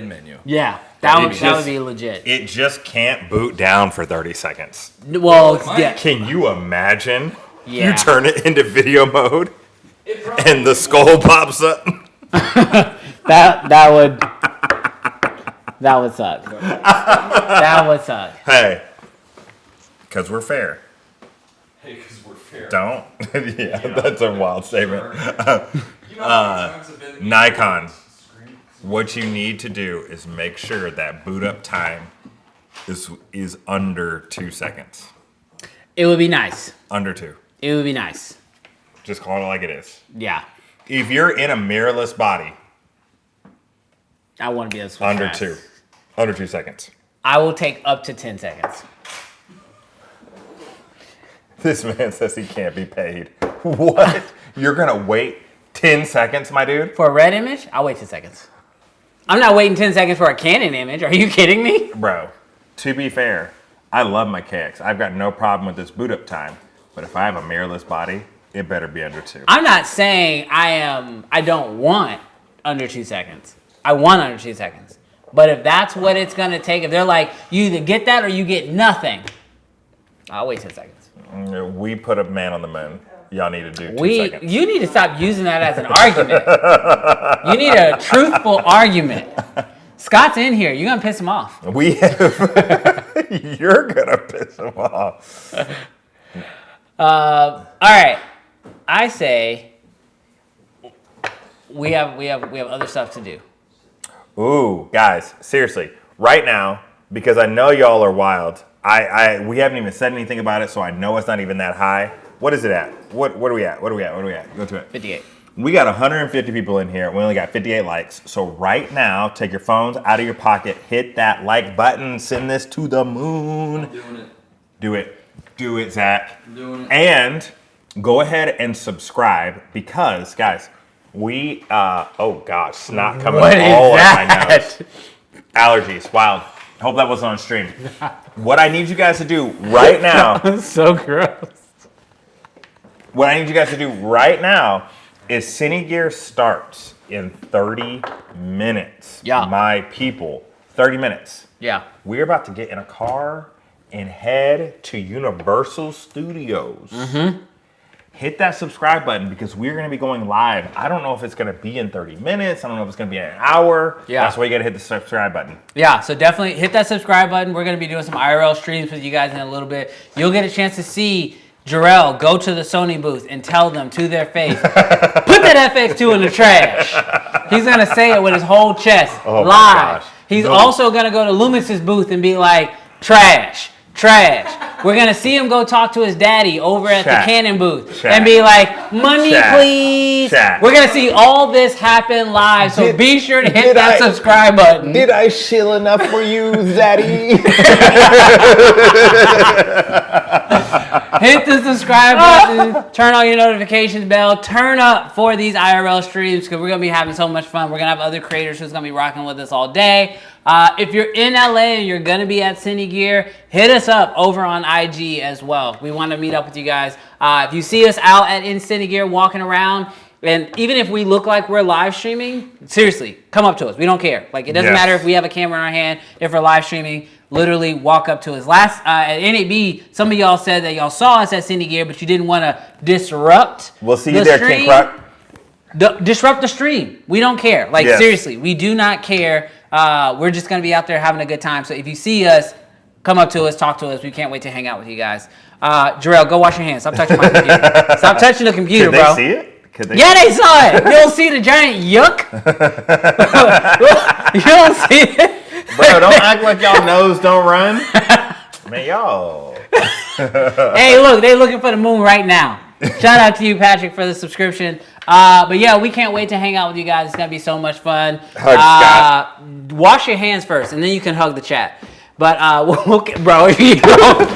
menu. Yeah, that would be legit. It just can't boot down for 30 seconds. Well, yeah. Can you imagine? Yeah. You turn it into video mode, and the skull pops up. That would suck. That would suck. Hey, because we're fair. Hey, because we're fair. Don't. Yeah, that's a wild statement. Nikon, what you need to do is make sure that boot up time is under 2 seconds. It would be nice. Under 2. It would be nice. Just call it like it is. Yeah. If you're in a mirrorless body, I want to be able to switch under fast. 2. Under 2 seconds. I will take up to 10 seconds. This man says he can't be paid. What? You're going to wait 10 seconds, my dude? For a Red image, I'll wait 10 seconds. I'm not waiting 10 seconds for a Canon image. Are you kidding me? Bro, to be fair, I love my KX. I've got no problem with this boot up time. But if I have a mirrorless body, it better be under 2. I'm not saying I don't want under 2 seconds. I want under 2 seconds. But if that's what it's going to take, if they're like, you either get that or you get nothing, I'll wait 10 seconds. We put a man on the moon. Y'all need to do 2 seconds. You need to stop using that as an argument. You need a truthful argument. Scott's in here. You're going to piss him off. You're going to piss him off. All right. I say we have other stuff to do. Ooh, guys, seriously, right now, because I know y'all are wild. We haven't even said anything about it, so I know it's not even that high. What is it at? What are we at? What are we at? Go to it. 58. We got 150 people in here. We only got 58 likes. So right now, take your phones out of your pocket, hit that like button, send this to the moon. I'm doing it. Do it. Do it, Zach. I'm doing it. And go ahead and subscribe because, guys, we, oh gosh, snot coming all What is over my that? nose. Allergies, wild. Hope that wasn't on stream. What I need you guys to do right now, That's so gross. what I need you guys to do right now is Cine Gear starts in 30 minutes. Yeah. My people, 30 minutes. Yeah. We're about to get in a car and head to Universal Studios. Hit that subscribe button because we're going to be going live. I don't know if it's going to be in 30 minutes. I don't know if it's going to be an hour. Yeah. That's why you got to hit the subscribe button. Yeah, so definitely hit that subscribe button. We're going to be doing some IRL streams with you guys in a little bit. You'll get a chance to see Jarrell go to the Sony booth and tell them to their face, put that FX2 in the trash. He's going to say it with his whole chest, Oh my live. gosh. He's No. also going to go to Lumix's booth and be like, trash. We're going to see him go talk to his daddy over at Chat. the Canon booth Chat. and be like, money Chat. please. Chat. We're going to see all this happen live, so be sure to hit did that I- subscribe button. Did I shill enough for you, Zaddy? Hit the subscribe button, turn on your notifications bell, turn up for these IRL streams because we're going to be having so much fun. We're going to have other creators who's going to be rocking with us all day. If you're in LA and you're going to be at Cine Gear, hit us up over on IG as well. We want to meet up with you guys. If you see us out at Cine Gear walking around, and even if we look like we're live streaming, seriously, come up to us. We don't care. Like, it doesn't Yes. matter if we have a camera in our hand, if we're live streaming. Literally walk up to us. Last at NAB, some of y'all said that y'all saw us at Cine Gear, but you didn't want to disrupt. We'll see you the there, stream. King Kruk. Disrupt the stream. We don't care. Like, Yes. seriously, we do not care. We're just gonna be out there having a good time. So if you see us, come up to us, talk to us. We can't wait to hang out with you guys. Jarrell, go wash your hands. Stop touching my computer. Stop touching the computer, Could bro. they see it? Could they Yeah, they saw it. You don't see the giant yuck? You don't see it? Bro, don't act like y'all nose don't run. Man, y'all. Hey, look, they looking for the moon right now. Shout out to you, Patrick, for the subscription. But yeah, we can't wait to hang out with you guys. It's gonna be so much fun. Hug Scott. Wash your hands first, and then you can hug the chat. But bro, you don't.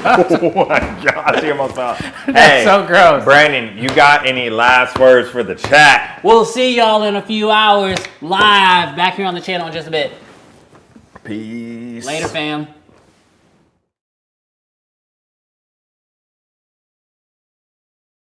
Oh my gosh, he almost fell. That's so gross. Brandon, you got any last words for the chat? We'll see y'all in a few hours live back here on the channel in just a bit. Peace. Later, fam.